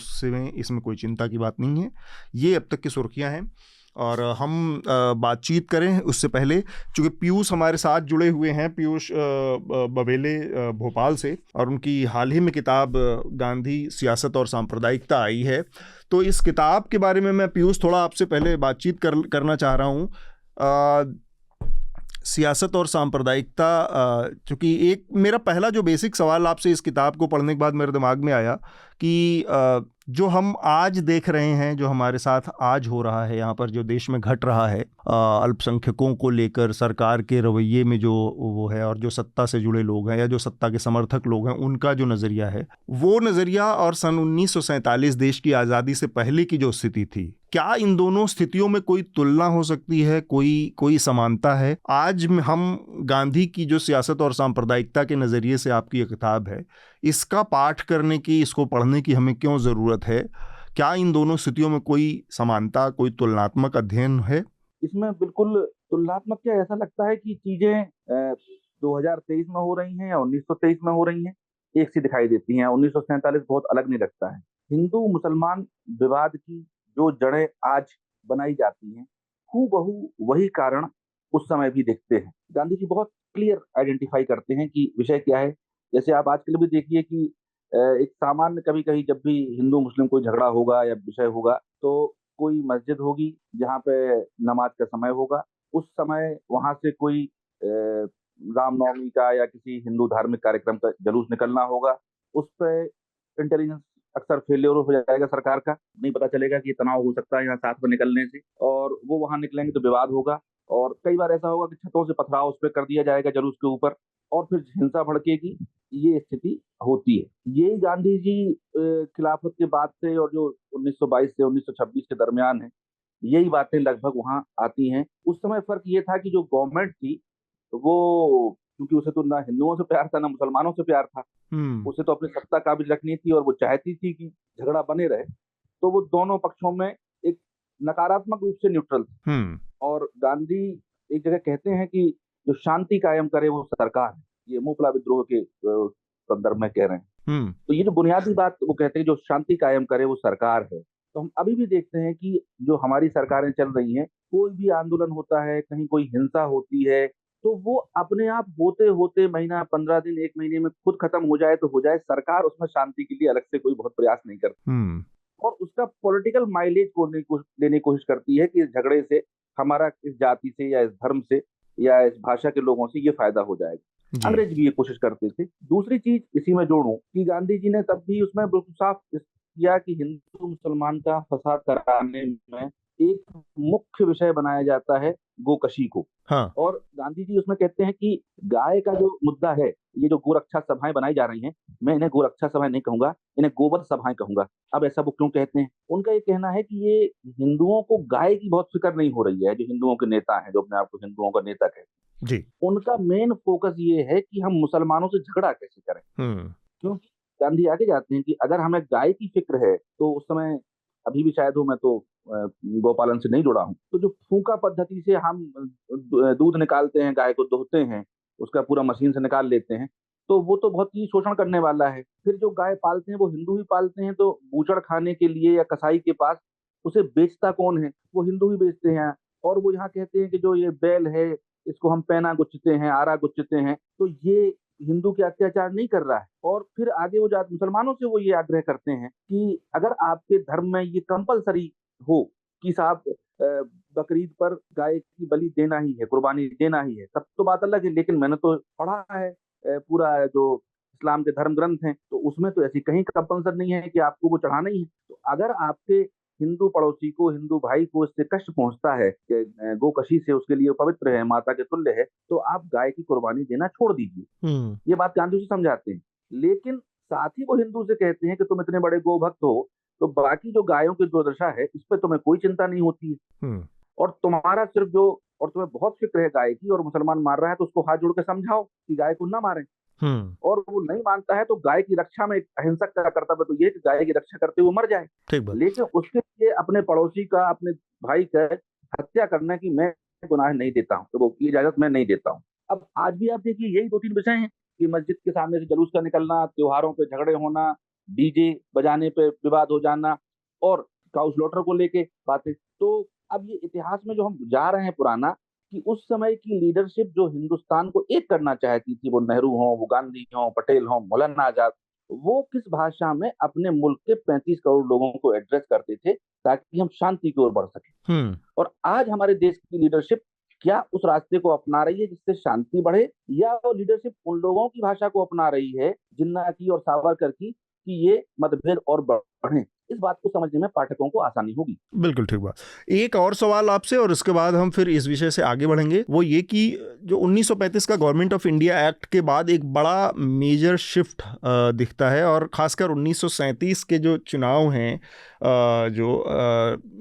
S2: इसमें कोई चिंता की बात नहीं है। ये अब तक की सुर्खियां हैं। और हम बातचीत करें उससे पहले, चूँकि पीयूष हमारे साथ जुड़े हुए हैं, पीयूष बबेले भोपाल से, और उनकी हाल ही में किताब गांधी सियासत और सांप्रदायिकता आई है। तो इस किताब के बारे में मैं पीयूष थोड़ा आपसे पहले बातचीत करना चाह रहा हूँ। सियासत और सांप्रदायिकता, चूँकि एक मेरा पहला जो बेसिक सवाल आपसे इस किताब को पढ़ने के बाद मेरे दिमाग में आया कि जो हम आज देख रहे हैं, जो हमारे साथ आज हो रहा है, यहाँ पर जो देश में घट रहा है अल्पसंख्यकों को लेकर सरकार के रवैये में जो वो है, और जो सत्ता से जुड़े लोग हैं या जो सत्ता के समर्थक लोग हैं, उनका जो नज़रिया है, वो नज़रिया और सन 1947 देश की आज़ादी से पहले की जो स्थिति थी, क्या इन दोनों स्थितियों में कोई तुलना हो सकती है, कोई समानता है? आज हम गांधी की जो सियासत और सांप्रदायिकता के नज़रिए से आपकी ये किताब है, इसका पाठ करने की, इसको पढ़ने की हमें क्यों ज़रूरत है? क्या इन दोनों स्थितियों में कोई समानता, कोई तुलनात्मक अध्ययन है?
S5: इसमें बिल्कुल तुलनात्मक क्या, ऐसा लगता है कि चीजें 2023 में हो रही हैं या 1923 में हो रही हैं, एक सी दिखाई देती हैं। 1947 बहुत अलग नहीं लगता है। हिंदू मुसलमान विवाद की जो जड़ें आज बनाई जाती हैं, हूबहू वही कारण उस समय भी देखते हैं। गांधी जी बहुत क्लियर आइडेंटिफाई करते हैं कि विषय क्या है। जैसे आप आजकल भी देखिए कि एक सामान्य कभी कहीं जब भी हिंदू मुस्लिम कोई झगड़ा होगा या विषय होगा तो कोई मस्जिद होगी जहाँ पे नमाज का समय होगा, उस समय वहां से कोई रामनवमी का या किसी हिंदू धार्मिक कार्यक्रम का जुलूस निकलना होगा, उस पर इंटेलिजेंस अक्सर फेलियर हो जाएगा सरकार का, नहीं पता चलेगा कि ये तनाव हो सकता है यहाँ साथ में निकलने से, और वो वहां निकलेंगे तो विवाद होगा, और कई बार ऐसा होगा कि छतों से पथराव उस पर कर दिया जाएगा जुलूस के ऊपर, और फिर हिंसा भड़केगी। ये स्थिति होती है। यही गांधी जी खिलाफत के बाद से और जो 1922 से 1926 के दरमियान है, यही बातें लगभग वहां आती हैं। उस समय फर्क ये था कि जो गवर्नमेंट थी वो, क्योंकि उसे तो ना हिंदुओं से प्यार था ना मुसलमानों से प्यार था, उसे तो अपनी सत्ता काबिज रखनी थी और वो चाहती थी कि झगड़ा बने रहे, तो वो दोनों पक्षों में एक नकारात्मक रूप से न्यूट्रल थी। और गांधी एक जगह कहते हैं कि जो शांति कायम करे वो सरकार है, ये मुपला विद्रोह के संदर्भ में कह रहे हैं। तो ये जो बुनियादी बात वो कहते हैं जो शांति कायम करे वो सरकार है। तो हम अभी भी देखते हैं कि जो हमारी सरकारें चल रही हैं, कोई भी आंदोलन होता है, कहीं कोई हिंसा होती है, तो वो अपने आप होते होते महीना 15 दिन 1 महीने में खुद खत्म हो जाए तो हो जाए, सरकार उसमें शांति के लिए अलग से कोई बहुत प्रयास नहीं करती और उसका पॉलिटिकल माइलेज को लेने की कोशिश करती है कि इस झगड़े से हमारा इस जाति से या इस धर्म से या इस भाषा के लोगों से ये फायदा हो जाएगा। अंग्रेज भी ये कोशिश करते थे। दूसरी चीज इसी में जोड़ूं कि गांधी जी ने तब भी उसमें बिल्कुल साफ किया कि हिंदू मुसलमान का फसाद कराने में एक मुख्य विषय बनाया जाता है गोकशी को। हाँ। और गांधी जी उसमें कहते हैं कि गाय का जो मुद्दा है, ये जो गोरक्षा सभाएं बनाई जा रही हैं, मैं इन्हें गोरक्षा सभाएं नहीं कहूंगा, इन्हें गोवध सभाएं कहूंगा। अब ऐसा वो क्यों कहते हैं? उनका ये कहना है कि ये हिंदुओं को गाय की बहुत फिक्र नहीं हो रही है। जो हिंदुओं के नेता हैं, जो अपने आप को हिंदुओं का नेता कहते हैं, उनका मेन फोकस ये है कि हम मुसलमानों से झगड़ा कैसे करें। क्योंकि गांधी आगे जाते हैं कि अगर हमें गाय की फिक्र है, तो उस समय अभी भी शायद हो, मैं तो गौपालन से नहीं जुड़ा हूं, तो जो फूंका पद्धति से हम दूध निकालते हैं, गाय को दोहते हैं, उसका पूरा मशीन से निकाल लेते हैं, तो वो तो बहुत ही शोषण करने वाला है। फिर जो गाय पालते हैं वो हिंदू ही पालते हैं, तो बूचड़ खाने के लिए या कसाई के पास उसे बेचता कौन है? वो हिंदू ही बेचते हैं। और वो यहाँ कहते हैं कि जो ये बैल है, इसको हम पैना गुच्छते हैं, आरा गुच्छते हैं, तो ये हिंदू के अत्याचार नहीं कर रहा है। और फिर आगे वो मुसलमानों से वो ये आग्रह करते हैं कि अगर आपके धर्म में ये कंपलसरी हो कि साहब बकरीद पर गाय की बलि देना ही है, कुर्बानी देना ही है, तब तो बात अलग है। लेकिन मैंने तो पढ़ा है पूरा जो इस्लाम के धर्म ग्रंथ हैं, तो उसमें तो ऐसी कहीं कंपल्सरी नहीं है कि आपको वो चढ़ाना ही है। तो अगर आपके हिंदू पड़ोसी को, हिंदू भाई को इससे कष्ट पहुंचता है कि गोकशी से उसके लिए पवित्र है, माता के तुल्य है, तो आप गाय की कुर्बानी देना छोड़ दीजिए। ये बात गांधी जी समझाते हैं। लेकिन साथ ही वो हिंदू से कहते हैं कि तुम इतने बड़े गोभक्त हो, तो बाकी जो गायों की दुर्दशा है, इस पर तुम्हें कोई चिंता नहीं होती है, और तुम्हारा सिर्फ जो, और तुम्हें बहुत फिक्र है गाय की, और मुसलमान मार रहा है तो उसको हाथ जोड़ के समझाओ कि गाय को ना मारें। और वो नहीं मानता है तो गाय की रक्षा में अहिंसक का कर्तव्य तो ये कि गाय की रक्षा करते हुए मर जाए। लेकिन उसके लिए अपने पड़ोसी का, अपने भाई का हत्या करने की मैं गुनाह नहीं देता हूँ, तो वो की इजाजत मैं नहीं देता हूँ। अब आज भी आप देखिए यही 2-3 विषय हैं कि मस्जिद के सामने से जुलूस का निकलना, त्योहारों पे झगड़े होना, डीजे बजाने पे विवाद हो जाना, और काउ स्लॉटर को लेके बातें। तो अब ये इतिहास में जो हम जा रहे हैं पुराना, कि उस समय की लीडरशिप जो हिंदुस्तान को एक करना चाहती थी, वो नेहरू हो, वो गांधी हो, पटेल हो, मौलाना आजाद, वो किस भाषा में अपने मुल्क के 35 करोड़ लोगों को एड्रेस करते थे ताकि हम शांति की ओर बढ़ सके। और आज हमारे देश की लीडरशिप क्या उस रास्ते को अपना रही है जिससे शांति बढ़े, या वो लीडरशिप उन लोगों की भाषा को अपना रही है, जिन्ना की और सावरकर की, कि ये मतभेद और बढ़े? इस बात को समझने में पाठकों को आसानी होगी।
S2: बिल्कुल ठीक बात। एक और सवाल आपसे और इसके बाद हम फिर इस विषय से आगे बढ़ेंगे, वो ये कि जो 1935 का गवर्नमेंट ऑफ इंडिया एक्ट के बाद एक बड़ा मेजर शिफ्ट दिखता है, और खासकर 1937 के जो चुनाव हैं जो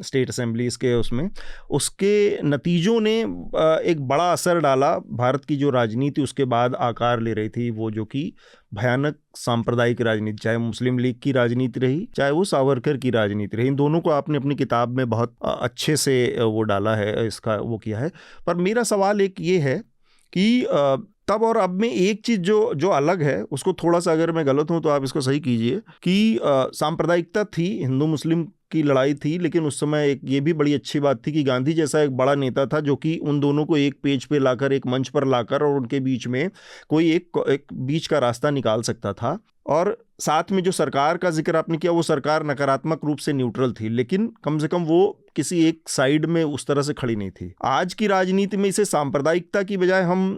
S2: स्टेट असेंबलीज के, उसमें उसके नतीजों ने एक बड़ा असर डाला भारत की जो राजनीति उसके बाद आकार ले रही थी, वो जो कि भयानक सांप्रदायिक राजनीति, चाहे मुस्लिम लीग की राजनीति रही, चाहे वो सावरकर की राजनीति रही। इन दोनों को आपने अपनी किताब में बहुत अच्छे से वो डाला है, इसका वो किया है। पर मेरा सवाल एक ये है कि तब और अब में एक चीज़ जो अलग है, उसको थोड़ा सा, अगर मैं गलत हूं तो आप इसको सही कीजिए, कि सांप्रदायिकता थी, हिंदू मुस्लिम की लड़ाई थी, लेकिन उस समय एक ये भी बड़ी अच्छी बात थी कि गांधी जैसा एक बड़ा नेता था जो कि उन दोनों को एक पेज पे लाकर, एक मंच पर लाकर, और उनके बीच में कोई एक बीच का रास्ता निकाल सकता था। और साथ में जो सरकार का जिक्र आपने किया, वो सरकार नकारात्मक रूप से न्यूट्रल थी, लेकिन कम से कम वो किसी एक साइड में उस तरह से खड़ी नहीं थी। आज की राजनीति में इसे सांप्रदायिकता की बजाय हम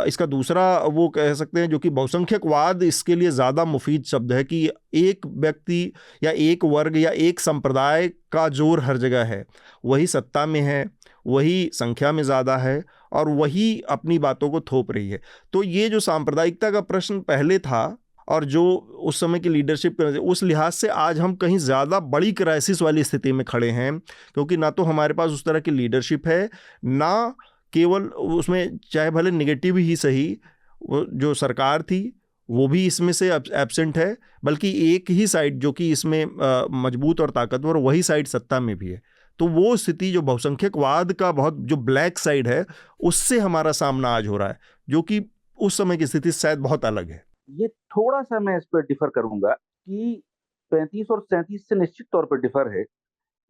S2: इसका दूसरा वो कह सकते हैं, जो कि बहुसंख्यकवाद, इसके लिए ज़्यादा मुफीद शब्द है, कि एक व्यक्ति या एक वर्ग या एक संप्रदाय का जोर हर जगह है, वही सत्ता में है, वही संख्या में ज़्यादा है, और वही अपनी बातों को थोप रही है। तो ये जो सांप्रदायिकता का प्रश्न पहले था और जो उस समय की लीडरशिप, उस लिहाज से आज हम कहीं ज़्यादा बड़ी क्राइसिस वाली स्थिति में खड़े हैं, क्योंकि ना तो हमारे पास उस तरह की लीडरशिप है, ना केवल उसमें चाहे भले निगेटिव ही सही, वो जो सरकार थी वो भी इसमें से एब्सेंट है, बल्कि एक ही साइड जो कि इसमें मजबूत और ताकतवर, वही साइड सत्ता में भी है। तो वो स्थिति जो बहुसंख्यकवाद का बहुत जो ब्लैक साइड है, उससे हमारा सामना आज हो रहा है, जो कि उस समय की स्थिति शायद बहुत अलग है।
S5: ये थोड़ा सा मैं इस पर डिफर करूंगा कि 35 और 37 से निश्चित तौर पर डिफर है,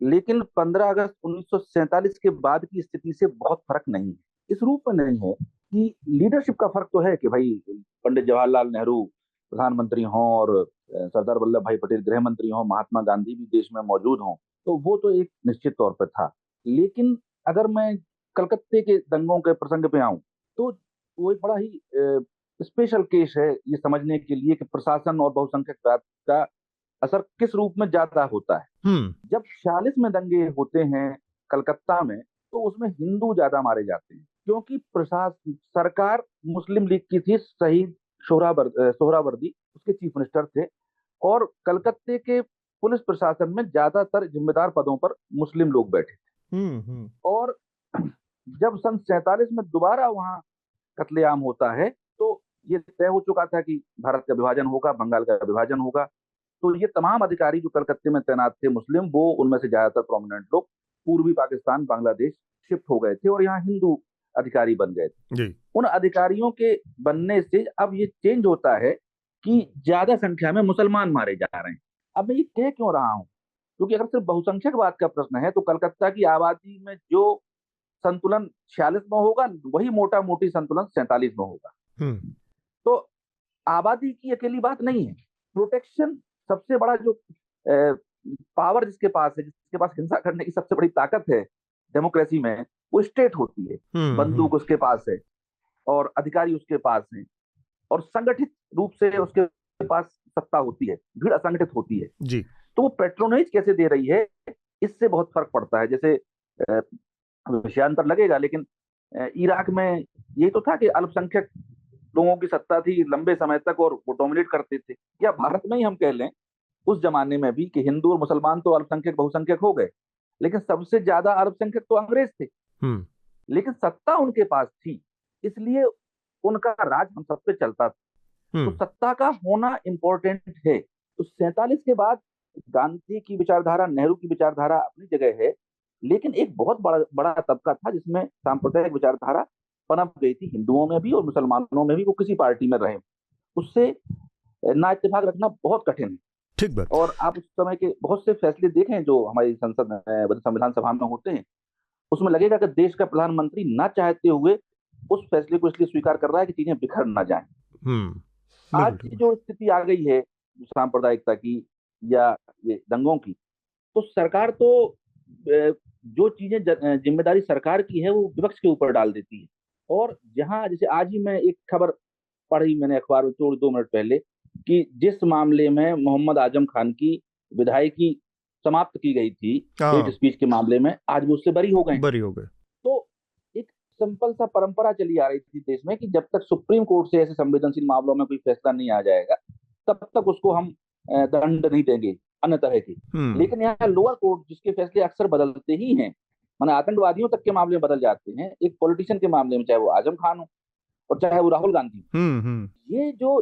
S5: लेकिन 15 अगस्त 1947 के बाद की स्थिति से बहुत फर्क नहीं है। इस रूप में नहीं है कि लीडरशिप का फर्क तो है कि भाई पंडित जवाहरलाल नेहरू प्रधानमंत्री हों और सरदार वल्लभ भाई पटेल गृह मंत्री हों, महात्मा गांधी भी देश में मौजूद हों, तो वो तो एक निश्चित तौर पर था। लेकिन अगर मैं कलकत्ते के दंगों के प्रसंग पे आऊं, तो वो एक बड़ा ही स्पेशल केस है ये समझने के लिए कि प्रशासन और बहुसंख्यक का असर किस रूप में ज्यादा होता है। जब 46 में दंगे होते हैं कलकत्ता में, तो उसमें हिंदू ज्यादा मारे जाते हैं, क्योंकि प्रशासन सरकार मुस्लिम लीग की थी, शहीद सोहरावर्दी उसके चीफ मिनिस्टर थे, और कलकत्ते के पुलिस प्रशासन में ज्यादातर जिम्मेदार पदों पर मुस्लिम लोग बैठे थे। और जब सन 47 में दोबारा वहां कत्लेआम होता है, तो ये तय हो चुका था कि भारत का विभाजन होगा, बंगाल का विभाजन होगा। तो ये तमाम अधिकारी जो कलकत्ते में तैनात थे मुस्लिम, वो उनमें से ज्यादातर प्रोमिनेंट लोग पूर्वी पाकिस्तान, बांग्लादेश शिफ्ट हो गए थे और यहाँ हिंदू अधिकारी बन गए थे। उन अधिकारियों के बनने से अब ये चेंज होता है कि ज्यादा संख्या में मुसलमान मारे जा रहे हैं। अब मैं ये कह क्यों रहा हूँ, क्योंकि अगर सिर्फ बहुसंख्यकवाद का प्रश्न है, तो कलकत्ता की आबादी में जो संतुलन 46 में होगा, वही मोटा मोटी संतुलन 47 में होगा। तो आबादी की अकेली बात नहीं है, प्रोटेक्शन सबसे बड़ा जो पावर जिसके पास है, जिसके पास हिंसा करने की सबसे बड़ी ताकत है डेमोक्रेसी में, वो स्टेट होती है। बंदूक उसके पास है और अधिकारी उसके पास हैं, और संगठित रूप से उसके पास सत्ता होती है, भीड़ असंगठित होती है जी। तो वो पेट्रोनेज कैसे दे रही है, इससे बहुत फर्क पड़ता है। जैसे विषयांतर लगेगा, लेकिन इराक में यही तो था कि अल्पसंख्यक लोगों की सत्ता थी लंबे समय तक और वो डोमिनेट करते थे। या भारत में ही हम कह लें उस जमाने में भी कि हिंदू और मुसलमान तो अल्पसंख्यक बहुसंख्यक हो गए, लेकिन सबसे ज्यादा अल्पसंख्यक तो अंग्रेज थे, लेकिन सत्ता उनके पास थी, इसलिए उनका राज हम सब पे चलता था। तो सत्ता का होना इंपॉर्टेंट है। तो 47 के बाद गांधी की विचारधारा, नेहरू की विचारधारा अपनी जगह है, लेकिन एक बहुत बड़ा तबका था जिसमें सांप्रदायिक विचारधारा पनप गई थी, हिंदुओं में भी और मुसलमानों में भी, वो किसी पार्टी में रहे, उससे ना इत्तेफाक रखना बहुत कठिन है। ठीक बात। और आप उस समय के बहुत से फैसले देखें जो हमारी संसद में, संविधान सभा में होते हैं, उसमें लगेगा कि देश का प्रधानमंत्री ना चाहते हुए उस फैसले को इसलिए स्वीकार कर रहा है कि चीजें बिखर ना जाएं। आज की जो स्थिति आ गई है सांप्रदायिकता की या ये दंगों की, तो सरकार तो जो चीजें जिम्मेदारी सरकार की है वो विपक्ष के ऊपर डाल देती है। और जहां जैसे आज ही मैं एक खबर पढ़ी मैंने अखबार में 2 मिनट पहले, कि जिस मामले में मोहम्मद आजम खान की विधायकी समाप्त की गई थी हेट स्पीच के मामले में, आज वो उससे बरी हो गए। तो एक सिंपल सा परंपरा चली आ रही थी देश में कि जब तक सुप्रीम कोर्ट से ऐसे संवेदनशील मामलों में कोई फैसला नहीं आ जाएगा, तब तक उसको हम दंड नहीं देंगे अन्य तरह के। लेकिन यहाँ लोअर कोर्ट जिसके फैसले अक्सर बदलते ही हैं, माने आतंकवादियों तक के मामले में बदल जाते हैं, एक पॉलिटिशियन के मामले में, चाहे वो आजम खान हो और चाहे वो राहुल गांधी। ये जो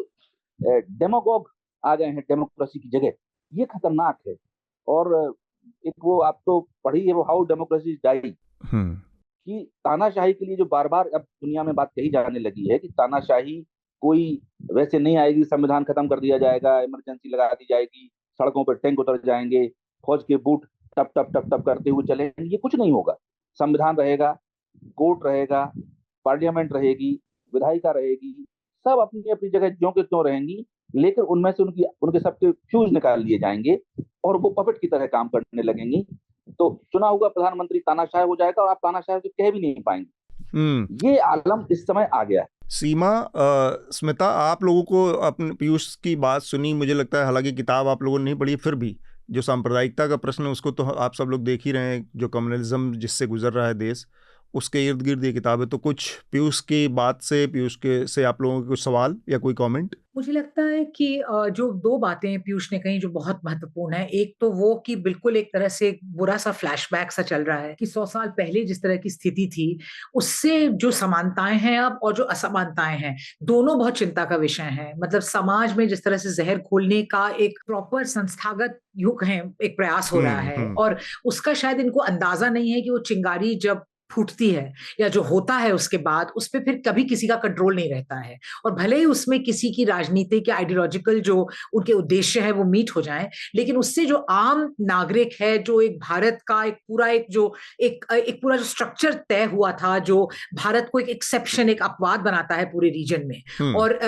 S5: डेमोगॉग आ गए हैं डेमोक्रेसी की जगह, ये खतरनाक है। और एक वो आप तो पढ़ी है वो हाउ डेमोक्रेसी डाई, कि तानाशाही के लिए जो बार बार अब दुनिया में बात कही जाने लगी है कि तानाशाही कोई वैसे नहीं आएगी, संविधान खत्म कर दिया जाएगा, इमरजेंसी लगा दी जाएगी, सड़कों पर टैंक उतर जाएंगे, फौज के बूट टप टप टप टप करते हुए चले, ये कुछ नहीं होगा। संविधान रहेगा, कोर्ट रहेगा, पार्लियामेंट रहेगी, विधायिका रहेगी, सब अपनी अपनी जगह ज्यों के त्यों रहेंगी, लेकिन उनमें से उनके सबके फ्यूज निकाल लिए जाएंगे और वो पपेट की तरह काम करने लगेंगी। तो चुना हुआ प्रधानमंत्री तानाशाह हो जाएगा और आप तानाशाह से कह भी नहीं पाएंगे। ये आलम इस समय आ गया है।
S2: सीमा, स्मिता, आप लोगों को अपने पीयूष की बात सुनी, मुझे लगता है, हालांकि किताब आप लोगों ने नहीं पढ़ी, फिर भी जो सांप्रदायिकता का प्रश्न है उसको तो आप सब लोग देख ही रहे हैं, जो कम्युनलिज्म जिससे गुजर रहा है देश, उसके इर्द गिर्द ये किताब है। तो कुछ पीयूष की बात से, पीयूष के से आप लोगों के कुछ सवाल या कोई कमेंट?
S3: मुझे लगता है कि जो दो बातें पीयूष ने कही जो बहुत महत्वपूर्ण है, एक तो वो कि बिल्कुल एक तरह से बुरा सा फ्लैशबैक सा चल रहा है कि 100 साल पहले जिस तरह की स्थिति थी उससे जो समानताएं हैं अब और जो असमानताएं हैं, दोनों बहुत चिंता का विषय हैं। मतलब समाज में जिस तरह से जहर घोलने का एक प्रॉपर संस्थागत युग है, एक प्रयास हो रहा है और उसका शायद इनको अंदाजा नहीं है कि वो चिंगारी जब फूटती है या जो होता है उसके बाद उस पर फिर कभी किसी का कंट्रोल नहीं रहता है। और भले ही उसमें किसी की राजनीतिक या आइडियोलॉजिकल जो उनके उद्देश्य है वो मीट हो जाए, लेकिन उससे जो आम नागरिक है, जो एक भारत का एक पूरा जो स्ट्रक्चर तय हुआ था, जो भारत को एक एक्सेप्शन, एक अपवाद बनाता है पूरे रीजन में। और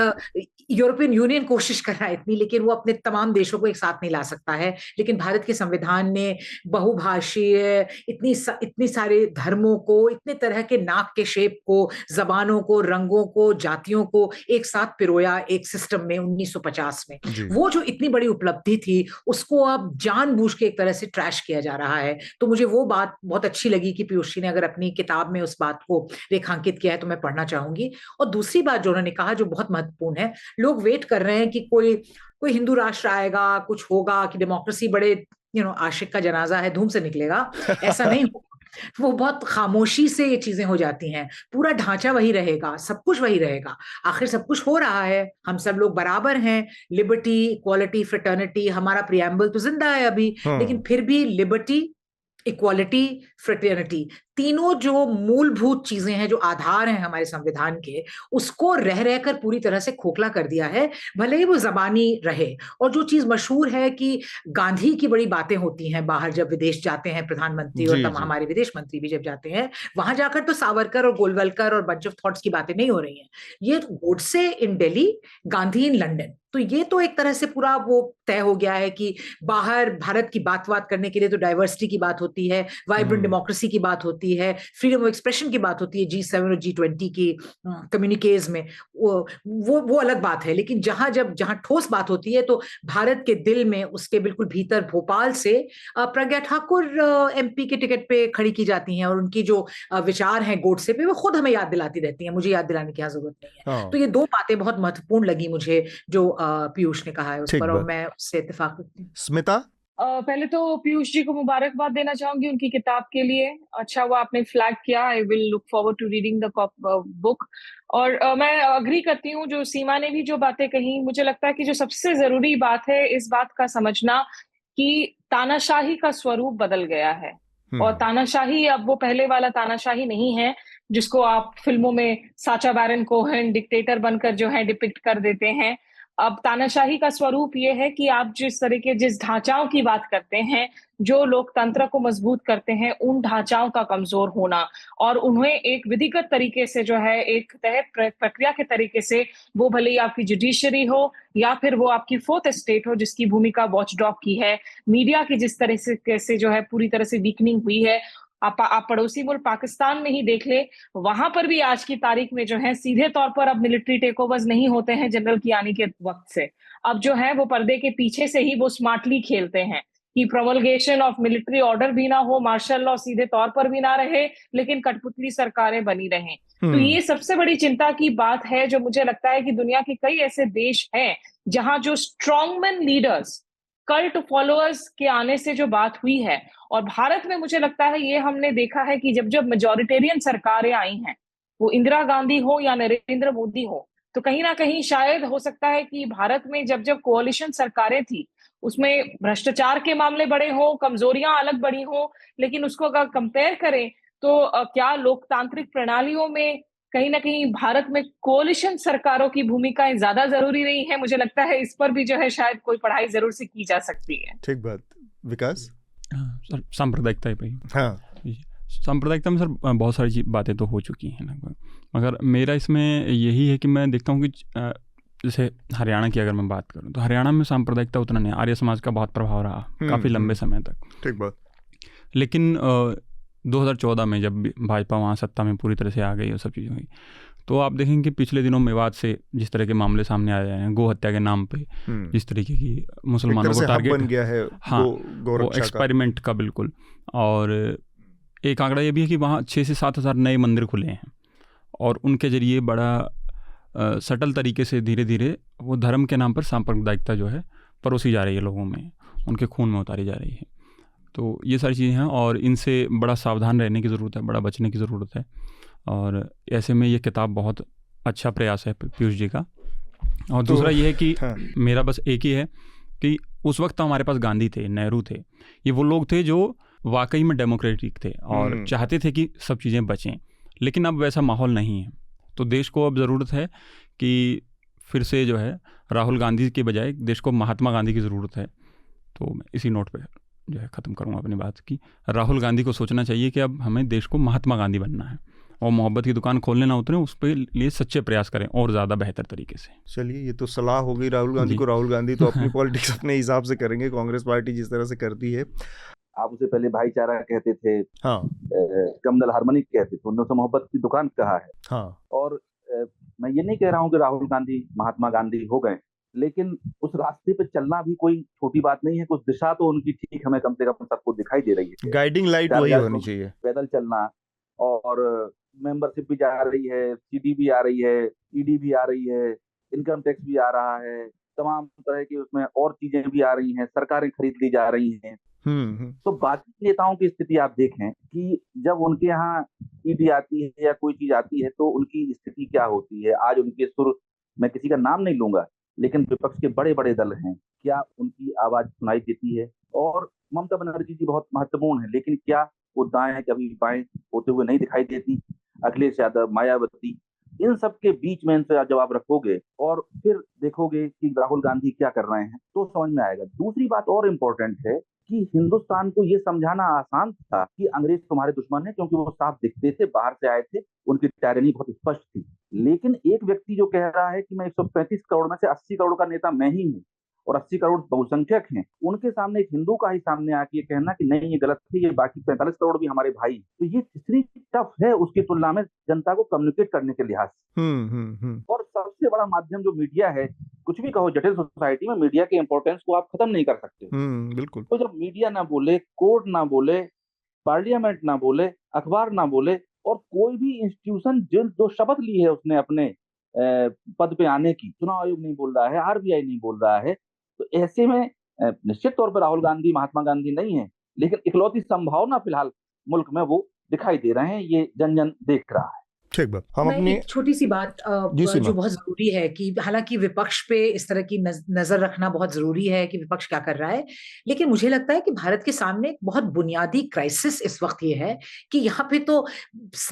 S3: यूरोपियन यूनियन कोशिश कर रहा है इतनी, लेकिन वो अपने तमाम देशों को एक साथ नहीं ला सकता है। लेकिन भारत के संविधान ने बहुभाषीय, इतनी सारे धर्मों को, इतने तरह के नाक के शेप को, जबानों को, रंगों को, जातियों को एक साथ पिरोया एक सिस्टम में 1950 में। वो जो इतनी बड़ी उपलब्धि थी उसको अब जानबूझ के एक तरह से ट्रैश किया जा रहा है। तो मुझे वो बात बहुत अच्छी लगी कि पीयूष जी ने अगर अपनी किताब में उस बात को रेखांकित किया है तो मैं पढ़ना चाहूंगी। और दूसरी बात जो उन्होंने कहा जो बहुत महत्वपूर्ण है, लोग वेट कर रहे हैं कि कोई हिंदू राष्ट्र आएगा, कुछ होगा, कि डेमोक्रेसी बड़े आशिक का जनाजा है, धूम से निकलेगा। ऐसा नहीं होगा। वो बहुत खामोशी से ये चीजें हो जाती हैं। पूरा ढांचा वही रहेगा, सब कुछ वही रहेगा। आखिर सब कुछ हो रहा है, हम सब लोग बराबर हैं, लिबर्टी, इक्वालिटी, फ्रेटर्निटी, हमारा प्रियम्बल तो जिंदा है अभी, लेकिन फिर भी लिबर्टी, इक्वालिटी, फ्रेटर्निटी, तीनों जो मूलभूत चीजें हैं, जो आधार हैं हमारे संविधान के, उसको रह रहकर पूरी तरह से खोखला कर दिया है। भले ही वो जबानी रहे। और जो चीज मशहूर है कि गांधी की बड़ी बातें होती हैं बाहर, जब विदेश जाते हैं प्रधानमंत्री और हमारे विदेश मंत्री भी जब जाते हैं, वहां जाकर तो सावरकर और गोलवलकर और बंच ऑफ थॉट्स की बातें नहीं हो रही हैं। ये गोडसे इन दिल्ली, गांधी इन लंदन। तो ये तो एक तरह से पूरा वो तय हो गया है कि बाहर भारत की बात करने के लिए तो डाइवर्सिटी की बात होती है, वाइब्रेंट डेमोक्रेसी की बात होती है, फ्रीडम ऑफ एक्सप्रेशन की बात होती है, G7 और G20 की कम्युनिकेज में, वो अलग बात है। लेकिन जहां ठोस बात होती है तो भारत के दिल में, उसके बिल्कुल भीतर भोपाल से प्रज्ञा ठाकुर MP के टिकट पे खड़ी की जाती हैं और उनकी जो विचार हैं गोडसे पे, वो खुद हमें याद दिलाती रहती हैं। मुझे याद दिलाने की जरूरत नहीं है। तो ये दो बातें बहुत महत्वपूर्ण लगी मुझे जो पीयूष ने कहा है उस पर, और मैं उससे इत्तेफाक करती हूँ।
S2: स्मिता,
S4: पहले तो पीयूष जी को मुबारकबाद देना चाहूंगी उनकी किताब के लिए। अच्छा हुआ आपने फ्लैग किया। I will look forward to reading the book. और मैं अग्री करती हूँ जो सीमा ने भी जो बातें कही। मुझे लगता है कि जो सबसे जरूरी बात है इस बात का समझना कि तानाशाही का स्वरूप बदल गया है। और तानाशाही अब वो पहले वाला तानाशाही नहीं है जिसको आप फिल्मों में साचा बैरन कोहेन डिक्टेटर बनकर जो है डिपिक्ट कर देते हैं। अब तानाशाही का स्वरूप ये है कि आप जिस ढांचाओं की बात करते हैं, जो लोकतंत्र को मजबूत करते हैं, उन ढांचाओं का कमजोर होना और उन्हें एक विधिगत तरीके से जो है एक तय प्रक्रिया के तरीके से, वो भले ही आपकी जुडिशरी हो या फिर वो आपकी फोर्थ एस्टेट हो जिसकी भूमिका वॉचडॉग की है, मीडिया की जिस तरह से कैसे जो है पूरी तरह से वीकनिंग हुई है। आप पड़ोसी मुल्क पाकिस्तान में ही देख ले, वहां पर भी आज की तारीख में जो है सीधे तौर पर अब मिलिट्री टेक ओवर्स नहीं होते हैं जनरल कियानी के वक्त से। अब जो है वो पर्दे के पीछे से ही वो स्मार्टली खेलते हैं कि प्रोमलगेशन ऑफ मिलिट्री ऑर्डर भी ना हो, मार्शल लॉ सीधे तौर पर भी ना रहे, लेकिन कठपुतली सरकारें बनी रहें। तो ये सबसे बड़ी चिंता की बात है जो मुझे लगता है कि दुनिया के कई ऐसे देश हैं जहां जो स्ट्रॉन्गमैन लीडर्स, कल्ट फॉलोअर्स के आने से जो बात हुई है, और भारत में मुझे लगता है ये हमने देखा है कि जब मेजॉरिटेरियन सरकारें आई हैं, वो इंदिरा गांधी हो या नरेंद्र मोदी हो, तो कहीं ना कहीं शायद हो सकता है कि भारत में जब कोalition सरकारें थी उसमें भ्रष्टाचार के मामले बड़े हों, कमजोरियां अलग बड़ी हों, लेकिन उसको अगर कंपेयर करें तो क्या लोकतांत्रिक प्रणालियों में कहीं ना कहीं भारत में कोalition सरकारों की भूमिकाएं ज्यादा जरूरी रही है। मुझे लगता है इस पर भी जो है शायद कोई पढ़ाई जरूर से की जा सकती है।
S2: ठीक बात। विकास?
S6: सर सांप्रदायिकता पे।
S2: हाँ,
S6: सांप्रदायिकता में सर बहुत सारी बातें तो हो चुकी हैं लगभग, मगर मेरा इसमें यही है कि मैं देखता हूँ कि जैसे हरियाणा की अगर मैं बात करूँ तो हरियाणा में सांप्रदायिकता उतना नहीं, आर्य समाज का बहुत प्रभाव रहा काफ़ी लंबे समय तक।
S2: ठीक बात।
S6: लेकिन 2014 में जब भाजपा वहाँ सत्ता में पूरी तरह से आ गई और सब चीज़ें हुई, तो आप देखेंगे कि पिछले दिनों मेवात से जिस तरह के मामले सामने आए हैं, गो हत्या के नाम पे जिस तरीके की मुसलमानों को टारगेट
S2: बन गया है,
S6: हाँ वो एक्सपेरिमेंट का बिल्कुल। और एक आंकड़ा ये भी है कि वहाँ 6 से 7 हज़ार नए मंदिर खुले हैं और उनके जरिए बड़ा सटल तरीके से धीरे धीरे वो धर्म के नाम पर सांप्रदायिकता जो है परोसी जा रही है लोगों में, उनके खून में उतारी जा रही है। तो ये सारी चीज़ें हैं और इनसे बड़ा सावधान रहने की ज़रूरत है, बड़ा बचने की ज़रूरत है। और ऐसे में ये किताब बहुत अच्छा प्रयास है पीयूष जी का। और दूसरा ये है कि मेरा बस एक ही है कि उस वक्त हमारे पास गांधी थे, नेहरू थे, ये वो लोग थे जो वाकई में डेमोक्रेटिक थे और चाहते थे कि सब चीज़ें बचें, लेकिन अब वैसा माहौल नहीं है। तो देश को अब ज़रूरत है कि फिर से जो है राहुल गांधी के बजाय देश को महात्मा गांधी की ज़रूरत है। तो मैं इसी नोट पे जो है ख़त्म करूँगा अपनी बात की। राहुल गांधी को सोचना चाहिए कि अब हमें देश को महात्मा गांधी बनना है और मोहब्बत की दुकान खोलने ना उतरे, उस पर लिए सच्चे प्रयास करें और ज़्यादा बेहतर तरीके से।
S2: चलिए, ये तो सलाह हो गई राहुल गांधी को। राहुल गांधी तो अपनी पॉलिटिक्स अपने हिसाब से करेंगे, कांग्रेस पार्टी जिस तरह से करती है।
S5: आप उसे पहले भाईचारा कहते थे,
S2: हाँ,
S5: कमनल हार्मोनिक कहते थे, उन्होंने मोहब्बत की दुकान कहा है।
S2: हाँ,
S5: और मैं ये नहीं कह रहा हूँ कि राहुल गांधी महात्मा गांधी हो गए, लेकिन उस रास्ते पे चलना भी कोई छोटी बात नहीं है। कुछ दिशा तो उनकी ठीक हमें कम से कम सबको दिखाई दे रही है।
S2: गाइडिंग लाइट वही होनी चाहिए।
S5: पैदल चलना, और मेंबरशिप भी जा रही है, सीडी भी आ रही है, ईडी भी आ रही है, इनकम टैक्स भी आ रहा है, तमाम तरह की उसमें और चीजें भी आ रही हैं, सरकारें खरीद ली जा रही हैं। तो बाकी नेताओं की स्थिति आप देखें कि जब उनके यहाँ ईडी आती है या कोई चीज आती है तो उनकी स्थिति क्या होती है। आज उनके सुर, मैं किसी का नाम नहीं लूंगा, लेकिन विपक्ष के बड़े बड़े दल हैं, क्या उनकी आवाज सुनाई देती है? और ममता बनर्जी जी बहुत महत्वपूर्ण है, लेकिन क्या वो दाएं कभी बाएं होते हुए नहीं दिखाई देती? अखिलेश यादव, मायावती, इन सब के बीच में इनसे जब आप रखोगे और फिर देखोगे कि राहुल गांधी क्या कर रहे हैं तो समझ में आएगा। दूसरी बात और इम्पोर्टेंट है कि हिंदुस्तान को ये समझाना आसान था कि अंग्रेज तुम्हारे दुश्मन है, क्योंकि वो साफ दिखते थे, बाहर से आए थे, उनकी टायरनी बहुत स्पष्ट थी। लेकिन एक व्यक्ति जो कह रहा है कि मैं 135 करोड़ में से 80 करोड़ का नेता मैं ही हूँ और 80 करोड़ बहुसंख्यक हैं, उनके सामने एक हिंदू का ही सामने आके ये कहना कि नहीं ये गलत है, ये बाकी 45 करोड़ भी हमारे भाई, तो ये कितनी टफ है उसकी तुलना में जनता को कम्युनिकेट करने के लिहाज से। और सबसे बड़ा माध्यम जो मीडिया है, कुछ भी कहो, जटिल सोसाइटी में मीडिया के इंपॉर्टेंस को आप खत्म नहीं कर सकते।
S2: बिल्कुल।
S5: तो जब मीडिया ना बोले, कोर्ट ना बोले, पार्लियामेंट ना बोले, अखबार ना बोले, और कोई भी इंस्टीट्यूशन जो शपथ ली है उसने अपने पद पे आने की, चुनाव आयोग नहीं बोल रहा है, आरबीआई नहीं बोल रहा है, तो ऐसे में निश्चित तौर पर राहुल गांधी महात्मा गांधी नहीं है, लेकिन इकलौती संभावना फिलहाल मुल्क में वो दिखाई दे रहे हैं, ये जन जन देख रहा है।
S2: ठीक बात। हम अपनी
S3: एक छोटी सी बात जो बहुत जरूरी है कि हालांकि विपक्ष पे इस तरह की नजर रखना बहुत जरूरी है कि विपक्ष क्या कर रहा है, लेकिन मुझे लगता है कि भारत के सामने एक बहुत बुनियादी क्राइसिस इस वक्त ये है कि यहाँ पे तो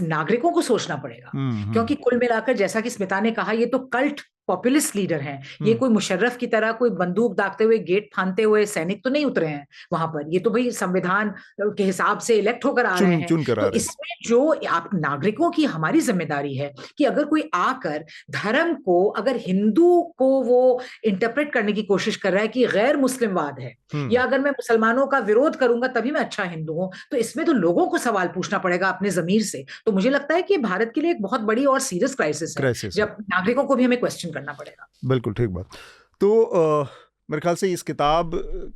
S3: नागरिकों को सोचना पड़ेगा, क्योंकि कुल मिलाकर जैसा कि स्मिता ने कहा, ये तो कल्ट पॉपुलिस्ट लीडर हैं। ये कोई मुशर्रफ की तरह कोई बंदूक दागते हुए, गेट फांदते हुए सैनिक तो नहीं उतरे हैं वहां पर। ये तो भाई संविधान के हिसाब से इलेक्ट होकर आ रहे हैं। तो इसमें जो आप नागरिकों की हमारी जिम्मेदारी है कि अगर कोई आकर धर्म को, अगर हिंदू को वो इंटरप्रेट करने की कोशिश कर रहा है कि गैर मुस्लिमवाद है, या अगर मैं मुसलमानों का विरोध करूंगा तभी मैं अच्छा हिंदू हूं, तो इसमें तो लोगों को सवाल पूछना पड़ेगा अपने जमीर से। तो मुझे लगता है कि भारत के लिए एक बहुत बड़ी और सीरियस क्राइसिस है, जब नागरिकों को भी हमें क्वेश्चन करना पड़ेगा।
S2: बिल्कुल ठीक बात। तो मेरे ख्याल से इस किताब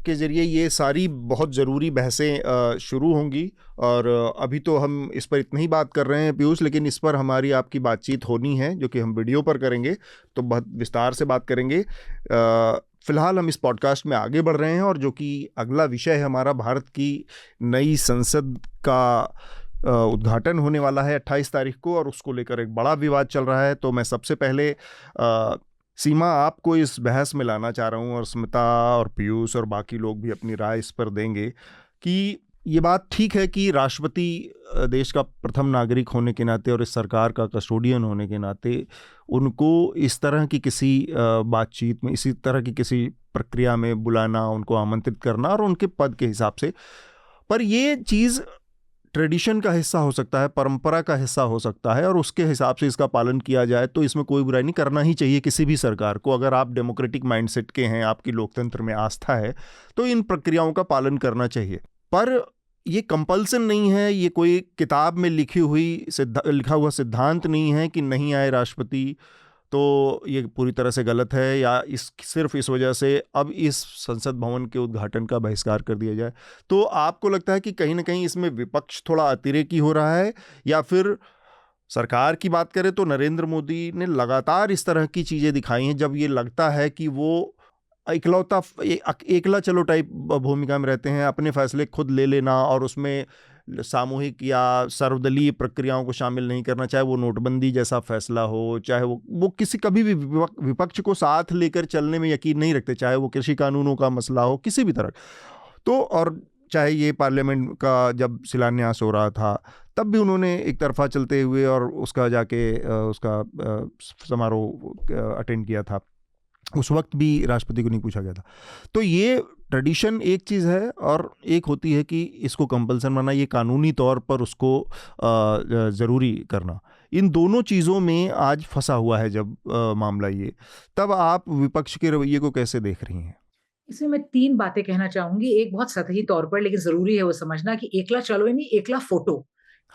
S2: के ज़रिए ये सारी बहुत ज़रूरी बहसें शुरू होंगी, और अभी तो हम इस पर इतनी ही बात कर रहे हैं पीयूष, लेकिन इस पर हमारी आपकी बातचीत होनी है, जो कि हम वीडियो पर करेंगे, तो बहुत विस्तार से बात करेंगे। फ़िलहाल हम इस पॉडकास्ट में आगे बढ़ रहे हैं, और जो कि अगला विषय है हमारा, भारत की नई संसद का उद्घाटन होने वाला है 28 तारीख को, और उसको लेकर एक बड़ा विवाद चल रहा है। तो मैं सबसे पहले सीमा आपको इस बहस में लाना चाह रहा हूँ, और स्मिता और पीयूष और बाकी लोग भी अपनी राय इस पर देंगे कि ये बात ठीक है कि राष्ट्रपति देश का प्रथम नागरिक होने के नाते और इस सरकार का कस्टोडियन होने के नाते उनको इस तरह की किसी बातचीत में, इसी तरह की किसी प्रक्रिया में बुलाना, उनको आमंत्रित करना और उनके पद के हिसाब से पर ये चीज़ ट्रेडिशन का हिस्सा हो सकता है, परंपरा का हिस्सा हो सकता है, और उसके हिसाब से इसका पालन किया जाए तो इसमें कोई बुराई नहीं। करना ही चाहिए किसी भी सरकार को। अगर आप डेमोक्रेटिक माइंडसेट के हैं, आपकी लोकतंत्र में आस्था है, तो इन प्रक्रियाओं का पालन करना चाहिए। पर ये कंपल्सन नहीं है, ये कोई किताब में लिखा हुआ सिद्धांत नहीं है कि नहीं आए राष्ट्रपति तो ये पूरी तरह से गलत है, या सिर्फ इस वजह से अब इस संसद भवन के उद्घाटन का बहिष्कार कर दिया जाए। तो आपको लगता है कि कहीं ना कहीं इसमें विपक्ष थोड़ा अतिरेकी हो रहा है, या फिर सरकार की बात करें तो नरेंद्र मोदी ने लगातार इस तरह की चीज़ें दिखाई हैं जब ये लगता है कि वो एकला चलो टाइप भूमिका में रहते हैं, अपने फैसले खुद ले लेना और उसमें सामूहिक या सर्वदलीय प्रक्रियाओं को शामिल नहीं करना, चाहे वो नोटबंदी जैसा फैसला हो, चाहे वो किसी कभी भी विपक्ष को साथ लेकर चलने में यकीन नहीं रखते, चाहे वो कृषि कानूनों का मसला हो, किसी भी तरह। तो और चाहे ये पार्लियामेंट का जब शिलान्यास हो रहा था तब भी उन्होंने एक तरफा चलते हुए और उसका जाके उसका समारोह अटेंड किया था, उस वक्त भी राष्ट्रपति को नहीं पूछा गया था। तो ये ट्रेडिशन एक चीज़ है, और एक होती है कि इसको कंपल्सन बनाना, ये कानूनी तौर पर उसको ज़रूरी करना। इन दोनों चीज़ों में आज फंसा हुआ है जब मामला ये, तब आप विपक्ष के रवैये को कैसे देख रही हैं?
S3: इसमें मैं 3 बातें कहना चाहूंगी। एक बहुत सतही तौर पर, लेकिन जरूरी है वो समझना कि एकला चलो नहीं, एकला फोटो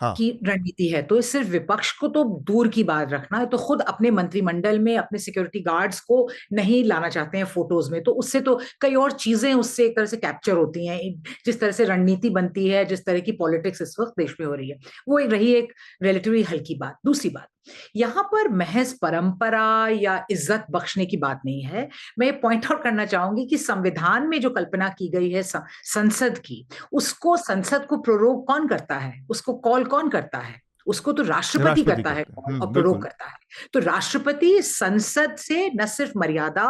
S3: की रणनीति है। तो इस सिर्फ विपक्ष को तो दूर की बात रखना है, तो खुद अपने मंत्रिमंडल में अपने सिक्योरिटी गार्ड्स को नहीं लाना चाहते हैं फोटोज में। तो उससे तो कई और चीजें उससे एक तरह से कैप्चर होती हैं, जिस तरह से रणनीति बनती है, जिस तरह की पॉलिटिक्स इस वक्त देश में हो रही है, वो रही एक रिलेटिवली हल्की बात। दूसरी बात, यहां पर महज परंपरा या इज्जत बख्शने की बात नहीं है। मैं पॉइंट आउट करना चाहूंगी कि संविधान में जो कल्पना की गई है संसद की, उसको संसद को प्रोरोग कौन करता है, उसको कॉल कौन करता है? उसको तो राष्ट्रपति करता है और प्रोरोग करता है। तो राष्ट्रपति संसद से न सिर्फ मर्यादा,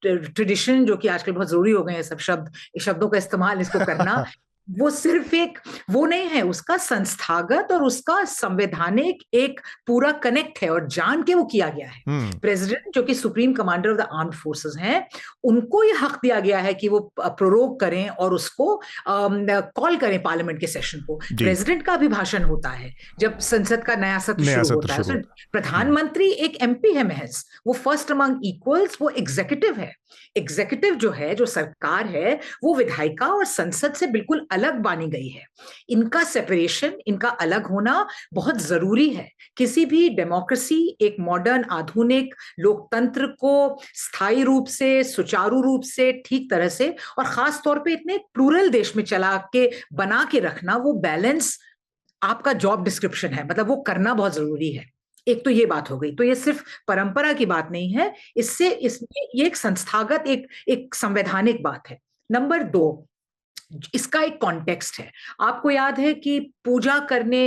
S3: ट्रेडिशन, जो कि आजकल बहुत जरूरी हो गए हैं सब शब्दों का इस्तेमाल इसको करना, वो सिर्फ एक वो नहीं है, उसका संस्थागत और उसका संवैधानिक एक पूरा कनेक्ट है, और जान के वो किया गया है। प्रेसिडेंट, जो कि supreme commander of the armed forces हैं, उनको ये हक दिया गया है कि वो प्रोरोग करें और उसको कॉल करें पार्लियामेंट के सेशन को। प्रेसिडेंट का अभिभाषण होता है जब संसद का नया सत्र शुरू होता है। प्रधानमंत्री एक एमपी है महज, वो फर्स्ट अमंग इक्वल्स, वो एग्जीक्यूटिव है। एग्जीक्यूटिव जो है, जो सरकार है, वो विधायिका और संसद से बिल्कुल अलग बानी गई है। इनका सेपरेशन, इनका अलग होना बहुत जरूरी है। किसी भी डेमोक्रेसी, एक मॉडर्न आधुनिक लोकतंत्र को स्थायी रूप से, सुचारू रूप से, ठीक तरह से, और खास तौर पे इतने प्लूरल देश में चला के बना के रखना, वो बैलेंस आपका जॉब डिस्क्रिप्शन है, मतलब वो करना बहुत जरूरी है। एक तो ये बात हो गई। तो ये सिर्फ परंपरा की बात नहीं है, इसमें ये एक संस्थागत, एक संवैधानिक बात है। नंबर 2, इसका एक कॉन्टेक्स्ट है। आपको याद है कि पूजा करने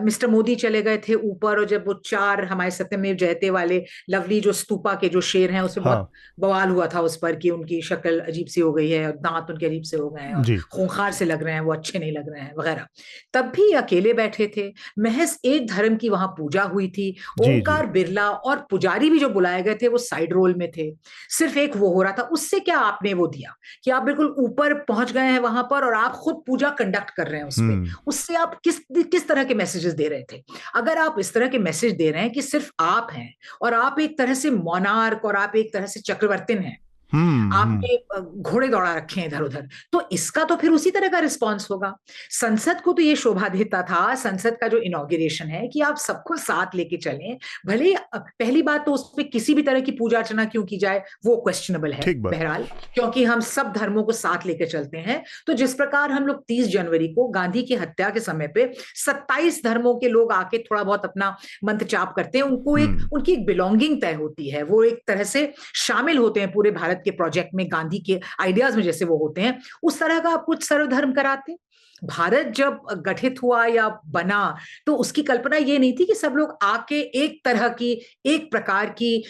S3: मिस्टर मोदी चले गए थे ऊपर, और जब वो 4 हमारे सत्यमेव जयते वाले लवली जो स्तूपा के जो शेर हैं, उसमें बहुत बवाल हुआ था उस पर कि उनकी शक्ल अजीब सी हो गई है, और दांत उनके अजीब से हो गए हैं, और खूंखार से लग रहे हैं, वो अच्छे नहीं लग रहे हैं वगैरह। तब भी अकेले बैठे थे, महज एक धर्म की वहां पूजा हुई थी। ओंकार बिरला और पुजारी भी जो बुलाए गए थे वो साइड रोल में थे, सिर्फ एक वो हो रहा था। उससे क्या आपने वो दिया कि आप बिल्कुल ऊपर पहुंच गए हैं वहां पर, और आप खुद पूजा कंडक्ट कर रहे हैं उसमें। उससे आप किस तरह के मैसेजेस दे रहे थे? अगर आप इस तरह के मैसेज दे रहे हैं कि सिर्फ आप हैं, और आप एक तरह से मोनार्क, और आप एक तरह से चक्रवर्तिन हैं, आपने घोड़े दौड़ा रखे हैं इधर उधर, तो इसका तो फिर उसी तरह का रिस्पॉन्स होगा। संसद को तो ये शोभा देता था, संसद का जो इनॉग्रेशन है, कि आप सबको साथ लेके चलें। भले पहली बात तो उसमें किसी भी तरह की पूजा अर्चना क्यों की जाए, वो क्वेश्चनेबल है बहरहाल, क्योंकि हम सब धर्मों को साथ लेके चलते हैं। तो जिस प्रकार हम लोग 30 जनवरी को गांधी की हत्या के समय पे 27 धर्मों के लोग आके थोड़ा बहुत अपना मंत्र जाप करते हैं, उनको उनकी एक बिलोंगिंग तय होती है, वो एक तरह से शामिल होते हैं पूरे भारत के प्रोजेक्ट में, गांधी के आइडियाज में जैसे वो होते हैं, उस तरह का आप कुछ सर्वधर्म कराते। भारत जब गठित हुआ या बना, तो उसकी कल्पना ये नहीं थी कि सब लोग आके एक तरह की, एक प्रकार की,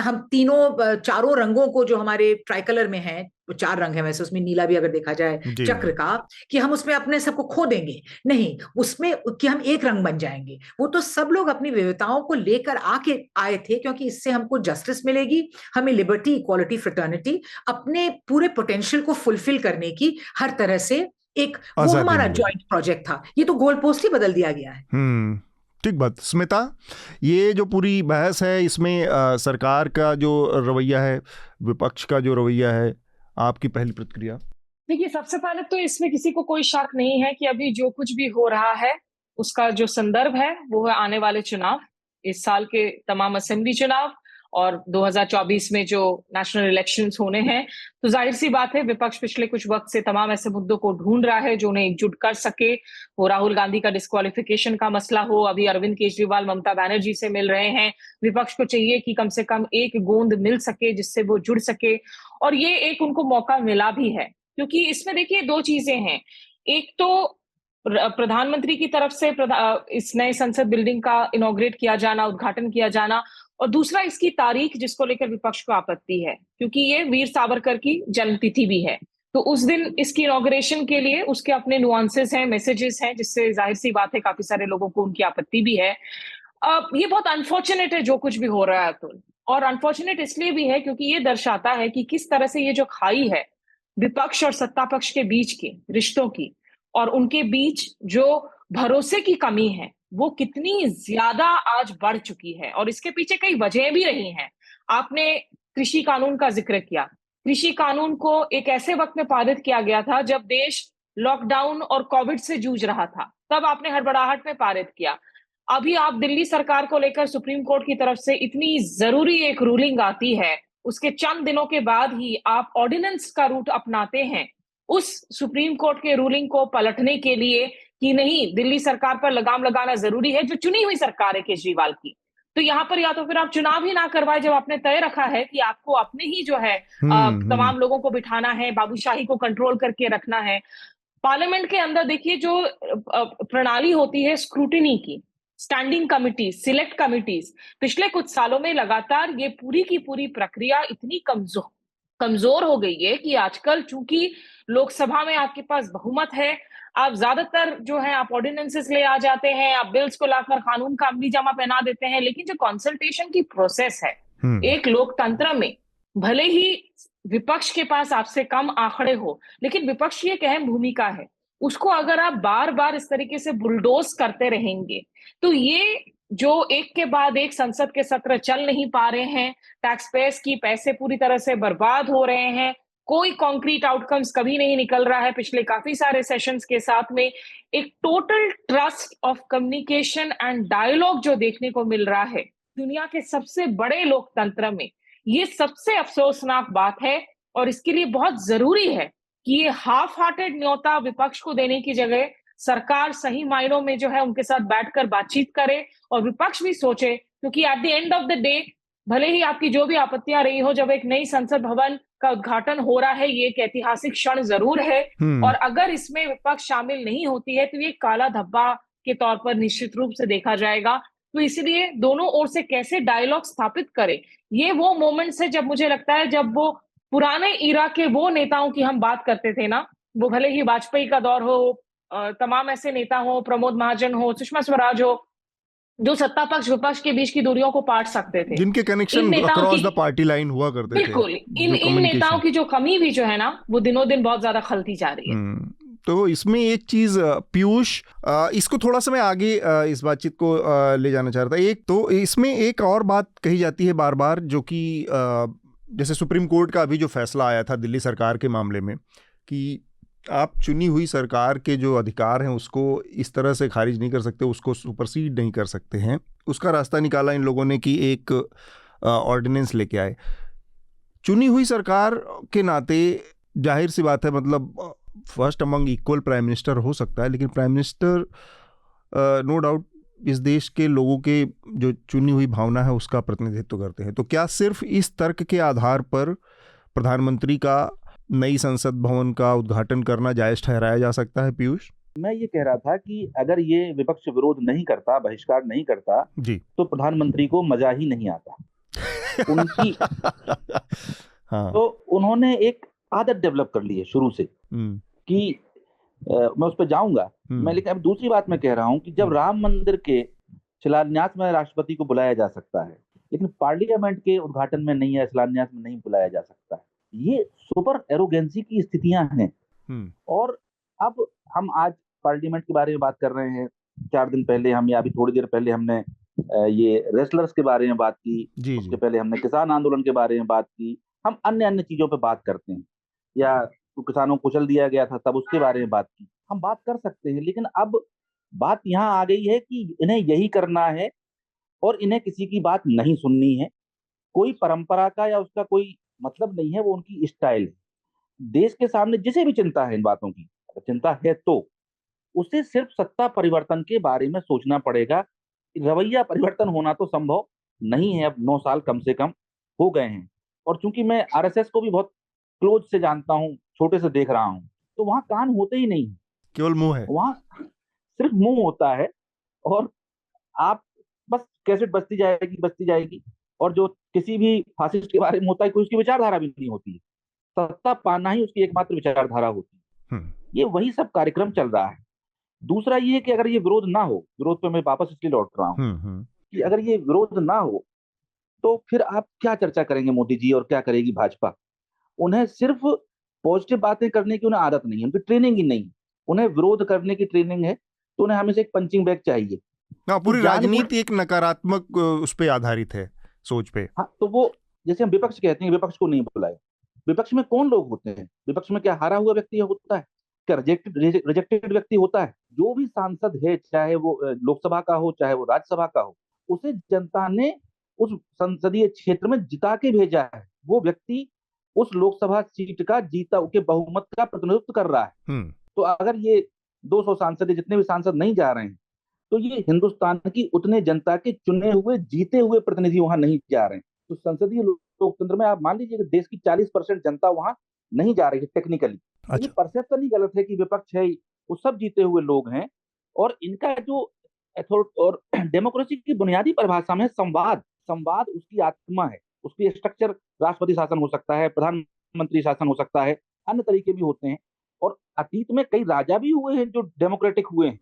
S3: हम चारों रंगों को जो हमारे ट्राइकलर में है, 4 रंग है वैसे, उसमें नीला भी अगर देखा जाए चक्र का, कि हम उसमें अपने सबको खो देंगे, नहीं, उसमें कि हम एक रंग बन जाएंगे। वो तो सब लोग अपनी विविधताओं को लेकर आए थे, क्योंकि इससे हमको जस्टिस मिलेगी, हमें लिबर्टी, इक्वालिटी, फ्रेटर्निटी, अपने पूरे पोटेंशियल को फुलफिल करने की हर तरह से एक वो
S2: आजादी
S3: हमारा
S2: मिली।
S3: जॉइंट प्रोजेक्ट था। ये तो गोल पोस्ट ही बदल दिया गया है।
S2: ठीक बात। स्मिता, ये जो पूरी बहस है इसमें सरकार का जो रवैया है, विपक्ष का जो रवैया है, आपकी पहली प्रतिक्रिया?
S4: देखिए, सबसे पहले तो इसमें किसी को कोई शक नहीं है कि अभी जो कुछ भी हो रहा है उसका जो संदर्भ है वो है आने वाले चुनाव, इस साल के तमाम असेंबली चुनाव और 2024 में जो नेशनल इलेक्शंस होने हैं। तो जाहिर सी बात है, विपक्ष पिछले कुछ वक्त से तमाम ऐसे मुद्दों को ढूंढ रहा है जो उन्हें एकजुट कर सके। वो राहुल गांधी का डिस्क्वालिफिकेशन का मसला हो, अभी अरविंद केजरीवाल ममता बनर्जी से मिल रहे हैं, विपक्ष को चाहिए कि कम से कम एक गोंद मिल सके जिससे वो जुड़ सके, और ये एक उनको मौका मिला भी है। क्योंकि इसमें देखिए दो चीजें हैं, एक तो प्रधानमंत्री की तरफ से इस नए संसद बिल्डिंग का इनॉग्रेट किया जाना, उद्घाटन किया जाना, और दूसरा इसकी तारीख जिसको लेकर विपक्ष को आपत्ति है, क्योंकि ये वीर सावरकर की जन्मतिथि भी है। तो उस दिन इसकी इनॉग्रेशन के लिए उसके अपने नुआंसेस हैं, मैसेजेस हैं, जिससे जाहिर सी बात है काफी सारे लोगों को उनकी आपत्ति भी है। ये बहुत अनफॉर्चुनेट है जो कुछ भी हो रहा है अतुल, और अनफॉर्चुनेट इसलिए भी है क्योंकि ये दर्शाता है कि किस तरह से ये जो खाई है विपक्ष और सत्ता पक्ष के बीच के रिश्तों की, और उनके बीच जो भरोसे की कमी है वो कितनी ज्यादा आज बढ़ चुकी है। और इसके पीछे कई वजहें भी रही हैं। आपने कृषि कानून का जिक्र किया। कृषि कानून को एक ऐसे वक्त में पारित किया गया था जब देश लॉकडाउन और कोविड से जूझ रहा था, तब आपने हड़बड़ाहट में पारित किया। अभी आप दिल्ली सरकार को लेकर सुप्रीम कोर्ट की तरफ से इतनी जरूरी एक रूलिंग आती है, उसके चंद दिनों के बाद ही आप ऑर्डिनेंस का रूट अपनाते हैं उस सुप्रीम कोर्ट के रूलिंग को पलटने के लिए कि नहीं, दिल्ली सरकार पर लगाम लगाना जरूरी है, जो चुनी हुई सरकार है केजरीवाल की। तो यहाँ पर या तो फिर आप चुनाव ही ना करवाए, जब आपने तय रखा है कि आपको अपने ही जो है तमाम लोगों को बिठाना है, बाबूशाही को कंट्रोल करके रखना है। पार्लियामेंट के अंदर देखिए जो प्रणाली होती है स्क्रूटिनी की, स्टैंडिंग कमिटीज, सिलेक्ट कमिटीज, पिछले कुछ सालों में लगातार ये पूरी की पूरी प्रक्रिया इतनी कमजोर हो गई है कि आजकल चूंकि लोकसभा में आपके पास बहुमत है, आप ज्यादातर जो है आप ऑर्डिनेंसेस ले आ जाते हैं, आप बिल्स को लाकर कानून का अमली जामा पहना देते हैं, लेकिन जो कंसल्टेशन की प्रोसेस है एक लोकतंत्र में, भले ही विपक्ष के पास आपसे कम आंकड़े हो, लेकिन विपक्ष की एक अहम भूमिका है, उसको अगर आप बार बार इस तरीके से बुलडोज करते रहेंगे तो ये जो एक के बाद एक संसद के सत्र चल नहीं पा रहे हैं, टैक्स पेयर्स की पैसे पूरी तरह से बर्बाद हो रहे हैं, कोई कॉन्क्रीट आउटकम्स कभी नहीं निकल रहा है पिछले काफी सारे सेशंस के साथ में, एक total trust of communication and dialogue जो देखने को मिल रहा है दुनिया के सबसे बड़े लोकतंत्र में, ये सबसे अफसोसनाक बात है। और इसके लिए बहुत जरूरी है कि ये हाफ हार्टेड न्योता विपक्ष को देने की जगह सरकार सही मायनों में जो है उनके साथ बैठकर बातचीत करे और विपक्ष भी सोचे, क्योंकि at the end of the day भले ही आपकी जो भी आपत्तियां रही हो, जब एक नई संसद भवन का उद्घाटन हो रहा है, ये एक ऐतिहासिक क्षण जरूर है, और अगर इसमें विपक्ष शामिल नहीं होती है तो ये काला धब्बा के तौर पर निश्चित रूप से देखा जाएगा। तो इसलिए दोनों ओर से कैसे डायलॉग स्थापित करे, ये वो मोमेंट्स है जब मुझे लगता है जब वो पुराने इरा के वो नेताओं की हम बात करते थे ना, वो भले ही वाजपेयी का दौर हो, तमाम ऐसे नेता हो, प्रमोद महाजन हो, सुषमा स्वराज हो, जो सत्ता पक्ष विपक्ष के बीच की दूरियों को पाट सकते थे,
S2: जिनके connection across the party line हुआ करते थे।
S4: बिल्कुल इन नेताओं की जो कमी भी जो है ना वो दिनों दिन बहुत ज्यादा खलती जा रही है।
S2: तो इसमें एक चीज पीयूष, इसको थोड़ा सा मैं आगे इस बातचीत को ले जाना चाह रहा था। एक तो इसमें एक और बात कही जाती है बार बार, जो कि जैसे सुप्रीम कोर्ट का अभी जो फैसला आया था दिल्ली सरकार के मामले में कि आप चुनी हुई सरकार के जो अधिकार हैं उसको इस तरह से खारिज नहीं कर सकते, उसको सुपरसीड नहीं कर सकते हैं, उसका रास्ता निकाला इन लोगों ने कि एक ऑर्डिनेंस लेके आए। चुनी हुई सरकार के नाते जाहिर सी बात है, मतलब first among equal prime minister हो सकता है, लेकिन प्राइम मिनिस्टर नो डाउट इस देश के लोगों के जो चुनी हुई भावना है उसका प्रतिनिधित्व करते हैं। तो क्या सिर्फ इस तर्क के आधार पर प्रधानमंत्री का नई संसद भवन का उद्घाटन करना जायज ठहराया जा सकता है? पीयूष,
S5: मैं ये कह रहा था कि अगर ये विपक्ष विरोध नहीं करता, बहिष्कार नहीं करता जी, तो प्रधानमंत्री को मजा ही नहीं आता उनकी हाँ। तो उन्होंने एक आदत डेवलप कर ली है शुरू से कि मैं उस पर जाऊंगा मैं, लेकिन अब दूसरी बात मैं कह रहा हूं कि जब राम मंदिर के शिलान्यास में राष्ट्रपति को बुलाया जा सकता है, लेकिन पार्लियामेंट के उद्घाटन में नहीं, है शिलान्यास में नहीं बुलाया जा सकता है, ये सुपर एरोगेंसी की स्थितियां हैं। और अब हम आज पार्लियामेंट के बारे में बात कर रहे हैं, 4 दिन पहले हम या अभी थोड़ी देर पहले हमने ये रेसलर्स के बारे में बात की,
S2: जी
S5: उसके
S2: जी
S5: पहले हमने किसान आंदोलन के बारे में बात की, हम अन्य अन्य चीजों पे बात करते हैं, या तो किसानों को कुचल दिया गया था तब उसके बारे में बात की, हम बात कर सकते हैं। लेकिन अब बात यहाँ आ गई है कि इन्हें यही करना है और इन्हें किसी की बात नहीं सुननी है, कोई परंपरा का या उसका कोई मतलब नहीं है, वो उनकी स्टाइल है। देश के सामने जिसे भी चिंता है इन बातों की, अगर चिंता है तो उसे सिर्फ सत्ता परिवर्तन के बारे में सोचना पड़ेगा। रवैया परिवर्तन होना तो संभव नहीं है, अब 9 साल कम से कम हो गए हैं। और चूंकि मैं आरएसएस को भी बहुत क्लोज से जानता हूँ, छोटे से देख रहा हूँ, तो वहां कान होते ही नहीं,
S2: केवल मुंह है।
S5: वहां सिर्फ मुंह होता है। और आप बस कैसेट बजती जाएगी, और जो किसी भी फासिस्ट के बारे में होता है, कोई उसकी विचारधारा भी नहीं होती है, सत्ता पाना ही उसकी एकमात्र विचारधारा होती है। ये वही सब कार्यक्रम चल रहा है। दूसरा ये है कि अगर ये विरोध ना हो, विरोध पे मैं वापस इसलिए लौट रहा हूँ कि अगर ये विरोध ना हो तो फिर आप क्या चर्चा करेंगे मोदी जी, और क्या करेगी भाजपा? उन्हें सिर्फ पॉजिटिव बातें करने की उन्हें आदत नहीं है, उनकी ट्रेनिंग ही नहीं, उन्हें विरोध करने की ट्रेनिंग है, तो उन्हें हमेशा एक पंचिंग बैग चाहिए।
S2: हाँ, पूरी
S5: तो
S2: राजनीति एक नकारात्मक उस पे आधारित है, सोच पे।
S5: हाँ, तो वो जैसे हम विपक्ष कहते हैं, विपक्ष को नहीं बुलाए। विपक्ष में कौन लोग होते हैं? विपक्ष में क्या हारा हुआ व्यक्ति होता है? क्या रिजेक्टेड व्यक्ति होता है? जो भी सांसद है, चाहे वो लोकसभा का हो, चाहे वो राज्यसभा का हो, उसे जनता ने उस संसदीय क्षेत्र में जिता के भेजा है। वो व्यक्ति उस लोकसभा सीट का जीता के बहुमत का प्रतिनिधित्व कर रहा है। तो अगर ये 200 सांसद, जितने भी सांसद नहीं जा रहे हैं, तो ये हिंदुस्तान की उतने जनता के चुने हुए जीते हुए प्रतिनिधि वहां नहीं जा रहे हैं। तो संसदीय लोकतंत्र में आप मान लीजिए कि देश की 40% जनता वहां नहीं जा रही है टेक्निकली। ये परसेप्शन ही गलत है कि विपक्ष है, वो सब जीते हुए लोग हैं। और इनका जो और डेमोक्रेसी की बुनियादी परिभाषा में संवाद उसकी आत्मा है, उसकी स्ट्रक्चर राष्ट्रपति शासन हो सकता है, प्रधानमंत्री शासन हो सकता है, अन्य तरीके भी होते हैं। और अतीत में कई राजा भी हुए हैं जो डेमोक्रेटिक हुए हैं।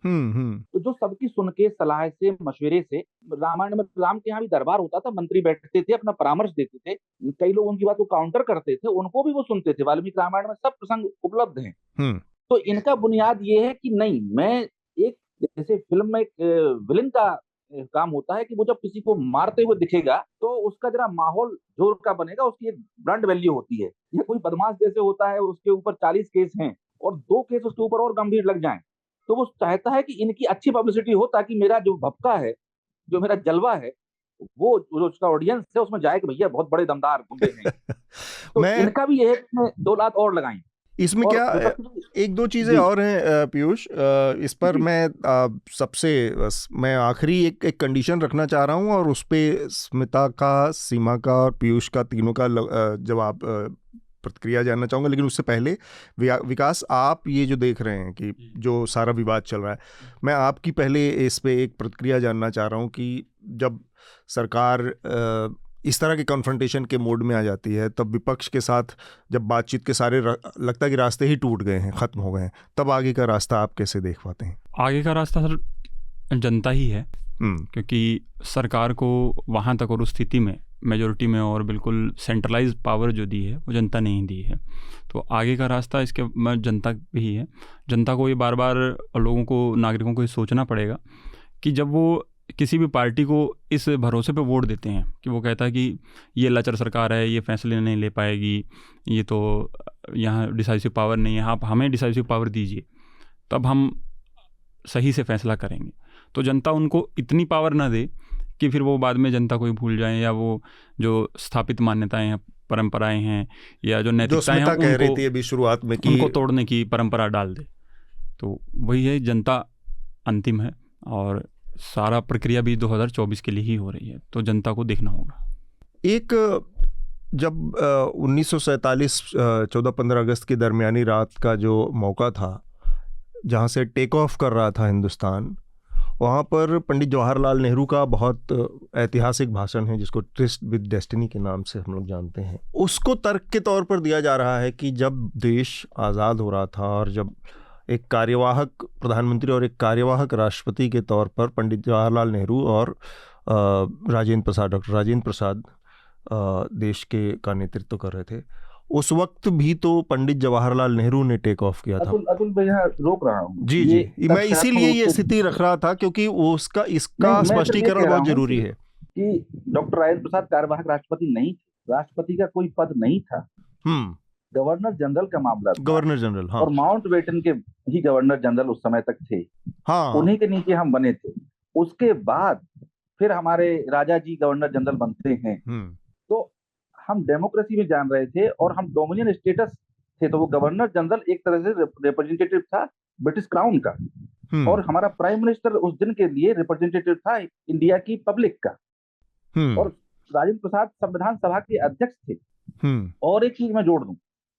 S5: तो जो सबकी सुन के, सलाह से, मशवरे से, रामायण में राम के यहाँ भी दरबार होता था, मंत्री बैठते थे, अपना परामर्श देते थे, कई लोग उनकी बात को काउंटर करते थे, उनको भी वो सुनते थे। वाल्मीकि रामायण में सब प्रसंग उपलब्ध हैं। तो इनका बुनियाद ये है कि नहीं, मैं एक, जैसे फिल्म में एक विलन का काम होता है कि वो जब किसी को मारते हुए दिखेगा तो उसका जरा माहौल जोर का बनेगा, उसकी एक ब्रांड वैल्यू होती है। ये कोई बदमाश जैसे होता है, उसके ऊपर 40 केस हैं और 2 केस उसके ऊपर और गंभीर लग जाएं, तो वो चाहता है कि इनकी अच्छी पब्लिसिटी हो, ताकि मेरा जो भपका है, जो मेरा जलवा है, वो जो उसका ऑडियंस है उसमें जाए कि भैया बहुत बड़े दमदार गुंडे हैं। तो इनका भी ये है कि 2 लाख और लगाएं।
S2: इसमें क्या एक दो चीज़ें और हैं पीयूष, इस पर मैं आखिरी एक कंडीशन रखना चाह रहा हूं, और उस पे स्मिता का, सीमा का और पीयूष का, तीनों का जवाब, प्रतिक्रिया जानना चाहूँगा। लेकिन उससे पहले विकास, आप ये जो देख रहे हैं कि जो सारा विवाद चल रहा है, मैं आपकी पहले इस पे एक प्रतिक्रिया जानना चाह रहा हूँ कि जब सरकार इस तरह के कॉन्फ्रंटेशन के मोड में आ जाती है, तब विपक्ष के साथ जब बातचीत के सारे लगता है कि रास्ते ही टूट गए हैं, ख़त्म हो गए हैं, तब आगे का रास्ता आप कैसे देख पाते हैं?
S6: आगे का रास्ता सर जनता ही है, क्योंकि सरकार को वहाँ तक और उस स्थिति में, मेजोरिटी में और बिल्कुल सेंट्रलाइज पावर जो दी है वो जनता ने ही दी है। तो आगे का रास्ता इसके जनता भी है। जनता को ये बार बार लोगों को, नागरिकों को ये सोचना पड़ेगा कि जब वो किसी भी पार्टी को इस भरोसे पे वोट देते हैं कि वो कहता है कि ये लचर सरकार है, ये फैसले नहीं ले पाएगी, ये तो यहाँ डिसाइसिव पावर नहीं है, आप हमें डिसाइसिव पावर दीजिए तब हम सही से फैसला करेंगे। तो जनता उनको इतनी पावर ना दे कि फिर वो बाद में जनता को ही भूल जाएं, या वो जो स्थापित मान्यताएं हैं, परंपराएं हैं, या जो नैतिकताएं हैं,
S2: कह रही थी अभी शुरुआत में कि
S6: उनको तोड़ने की परंपरा डाल दे। तो वही है, जनता अंतिम है और सारा प्रक्रिया भी 2024 के लिए ही हो रही है, तो जनता को देखना होगा।
S2: एक जब 1947 14-15 अगस्त की दरमियानी रात का जो मौका था, जहाँ से टेक ऑफ कर रहा था हिंदुस्तान, वहाँ पर पंडित जवाहरलाल नेहरू का बहुत ऐतिहासिक भाषण है, जिसको ट्रिस्ट विद डेस्टिनी के नाम से हम लोग जानते हैं। उसको तर्क के तौर पर दिया जा रहा है कि जब देश आज़ाद हो रहा था और जब एक कार्यवाहक प्रधानमंत्री और एक कार्यवाहक राष्ट्रपति के तौर पर पंडित जवाहरलाल नेहरू और डॉक्टर राजेंद्र प्रसाद देश का नेतृत्व कर रहे थे, उस वक्त भी तो पंडित जवाहरलाल नेहरू ने टेक ऑफ किया था।
S5: अतुल मैं यहाँ रोक रहा हूँ।
S2: जी जी, मैं इसीलिए ये स्थिति रख रहा था क्योंकि वो इसका स्पष्टीकरण बहुत जरूरी है
S5: कि डॉक्टर राजेंद्र प्रसाद कार्यवाहक राष्ट्रपति नहीं थे, राष्ट्रपति का कोई पद नहीं था, गवर्नर जनरल का मामला था।
S2: गवर्नर जनरल, हाँ।
S5: और माउंटबेटन के ही गवर्नर जनरल उस समय तक थे, हाँ। उन्हीं के नीचे हम बने थे। उसके बाद फिर हमारे राजा जी गवर्नर जनरल बनते हैं। तो हम डेमोक्रेसी में जान रहे थे और हम डोमिनियन स्टेटस थे, तो वो गवर्नर जनरल एक तरह से रिप्रेजेंटेटिव था ब्रिटिश क्राउन का, और हमारा प्राइम मिनिस्टर उस दिन के लिए रिप्रेजेंटेटिव था इंडिया की पब्लिक का। और राजेंद्र प्रसाद संविधान सभा के अध्यक्ष थे। और एक चीज मैं जोड़ दूं,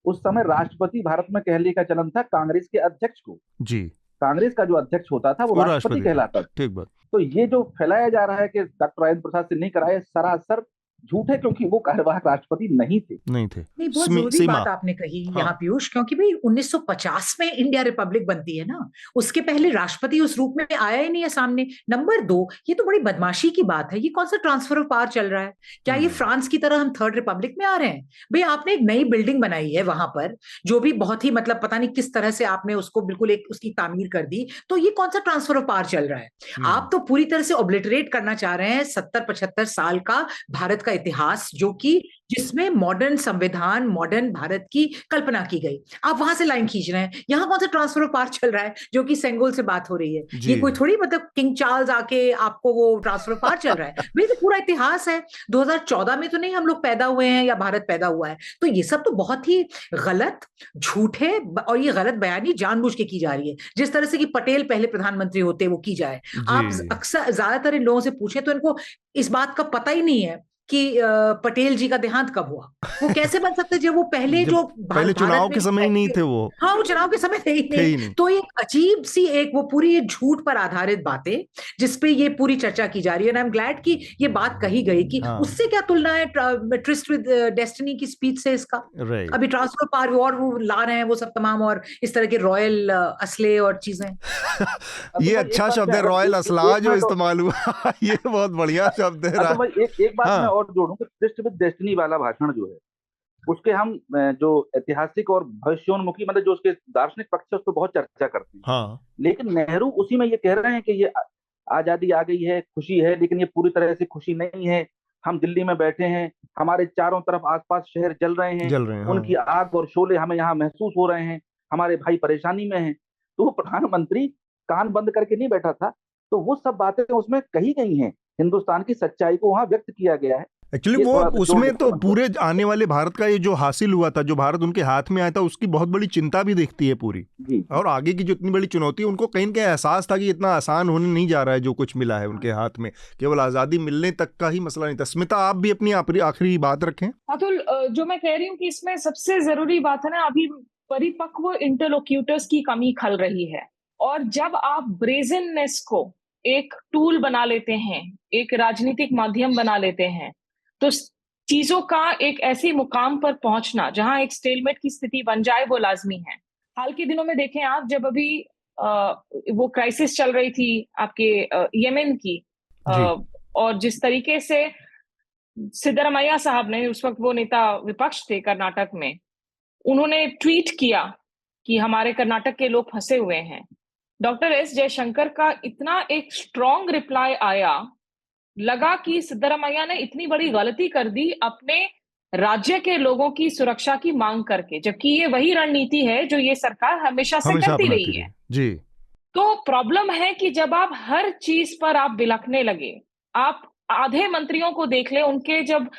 S5: उस समय राष्ट्रपति भारत में कहने का चलन था कांग्रेस के अध्यक्ष को। जी, कांग्रेस का जो अध्यक्ष होता था वो राष्ट्रपति कहलाता था। ठीक बात। तो ये जो फैलाया जा रहा है कि डॉक्टर राजेंद्र प्रसाद से नहीं कराए, सरासर झूठ है, क्योंकि वो कार्यवाहक राष्ट्रपति नहीं थे। नहीं,
S3: बहुत जरूरी बात आपने कही यहाँ पीयूष, क्योंकि भाई 1950 में इंडिया रिपब्लिक बनती है ना, उसके पहले राष्ट्रपति उस रूप में आया ही नहीं है सामने। नंबर 2, ये तो बड़ी बदमाशी की बात है, ये कौन सा ट्रांसफर ऑफ पावर चल रहा है? क्या ये फ्रांस की तरह हम थर्ड रिपब्लिक में आ रहे हैं? भाई आपने एक नई बिल्डिंग बनाई है वहां पर, जो भी बहुत ही मतलब पता नहीं किस तरह से आपने उसको बिल्कुल एक उसकी तामीर कर दी, तो ये कौन सा ट्रांसफर ऑफ पावर चल रहा है? आप तो पूरी तरह से ऑब्लिटरेट करना चाह रहे हैं 70-75 साल का भारत का इतिहास, जो कि जिसमें मॉडर्न संविधान, मॉडर्न भारत की कल्पना की गई। आप वहां से लाइन खींच रहे हैं। यहां कौन सा ट्रांसफर ऑफ पावर चल रहा है जो कि सेंगोल से बात हो रही है? ये कोई थोड़ी मतलब किंग चार्ल्स आके आपको वो ट्रांसफर ऑफ पावर चल रहा है। भाई तो पूरा इतिहास है, 2014 में तो नहीं हम लोग पैदा हुए हैं या भारत पैदा हुआ है। तो ये सब तो बहुत ही गलत, झूठ है, और ये गलत बयानी जानबूझ के की जा रही है, जिस तरह से कि पटेल पहले प्रधानमंत्री होते वो की जाए। आप अक्सर ज्यादातर इन लोगों से पूछे तो इनको इस बात का पता ही नहीं है कि पटेल जी का देहांत कब हुआ। वो कैसे बन सकते जब वो पहले जो
S2: पहले चुनाव के समय ही नहीं थे वो।
S3: हाँ, वो चुनाव के समय थे ही नहीं। तो एक अजीब सी एक वो पूरी झूठ पर आधारित बातें जिसपे ये पूरी चर्चा की जा रही है। आई एम ग्लैड कि ये बात कही गई कि उससे क्या तुलना है ट्रिस्ट विद डेस्टिनी की स्पीच से इसका। अभी ट्रांसफर पावर और वो ला रहे हैं वो सब तमाम, और इस तरह के रॉयल असले और चीजें।
S2: ये अच्छा शब्द है, रॉयल असला जो इस्तेमाल हुआ। ये बहुत बढ़िया शब्द है।
S5: एक बात और जोड़ूं कि ट्रिस्ट विद डेस्टिनी वाला भाषण जो है, उसके हम जो ऐतिहासिक और भविष्योन्मुखी मतलब जो उसके दार्शनिक पक्ष है उस पर बहुत चर्चा करते हैं। हाँ। लेकिन नेहरू उसी में ये कह रहे हैं कि ये आजादी आ गई है, खुशी है, लेकिन ये पूरी तरह से खुशी नहीं है। हम दिल्ली में बैठे हैं, हमारे चारों तरफ आसपास शहर जल रहे हैं, उनकी आग और शोले हमें यहाँ महसूस हो रहे हैं, हमारे भाई परेशानी में हैं। तो वो प्रधानमंत्री कान बंद करके नहीं बैठा था, तो वो सब बातें उसमें कही गई हैं, हिंदुस्तान की सच्चाई को वहां व्यक्त किया गया है।
S2: एक्चुअली वो उसमें तो पूरे आने वाले भारत का ये जो हासिल हुआ था, जो भारत उनके हाथ में आया था, उसकी बहुत बड़ी चिंता भी दिखती है पूरी। और आगे की जो इतनी बड़ी चुनौती, उनको कहीं ना कहीं एहसास था कि इतना आसान होने नहीं जा रहा है जो कुछ मिला है उनके हाथ में, केवल आजादी मिलने तक का ही मसला नहीं था। स्मिता, आप भी अपनी आखिरी बात रखें।
S4: अतुल, जो मैं कह रही हूँ कि इसमें सबसे जरूरी बात है ना, अभी परिपक्व इंटरलोक्यूटर्स की कमी खल रही है। और जब आप ब्रेजननेस को एक टूल बना लेते हैं, एक राजनीतिक माध्यम बना लेते हैं, तो चीजों का एक ऐसे मुकाम पर पहुंचना जहां एक स्टेलमेट की स्थिति बन जाए वो लाजमी है। हाल के दिनों में देखें आप, जब अभी वो क्राइसिस चल रही थी आपके यमन की, और जिस तरीके से सिद्धरामैया साहब ने, उस वक्त वो नेता विपक्ष थे कर्नाटक में, उन्होंने ट्वीट किया कि हमारे कर्नाटक के लोग फंसे हुए हैं। डॉक्टर एस जयशंकर का इतना एक स्ट्रॉन्ग रिप्लाई आया, लगा कि सिद्धरामैया ने इतनी बड़ी गलती कर दी अपने राज्य के लोगों की सुरक्षा की मांग करके, जबकि ये वही रणनीति है जो ये सरकार हमेशा से करती रही है। जी। तो प्रॉब्लम है कि जब आप हर चीज पर आप बिलखने लगे, आप आधे मंत्रियों को देख ले, उनके जब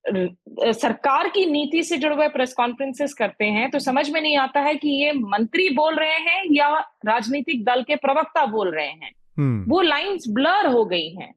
S4: सरकार की नीति से जुड़े हुए प्रेस कॉन्फ्रेंसेस करते हैं तो समझ में नहीं आता है कि ये मंत्री बोल रहे हैं या राजनीतिक दल के प्रवक्ता बोल रहे हैं। वो लाइंस ब्लर हो गई हैं।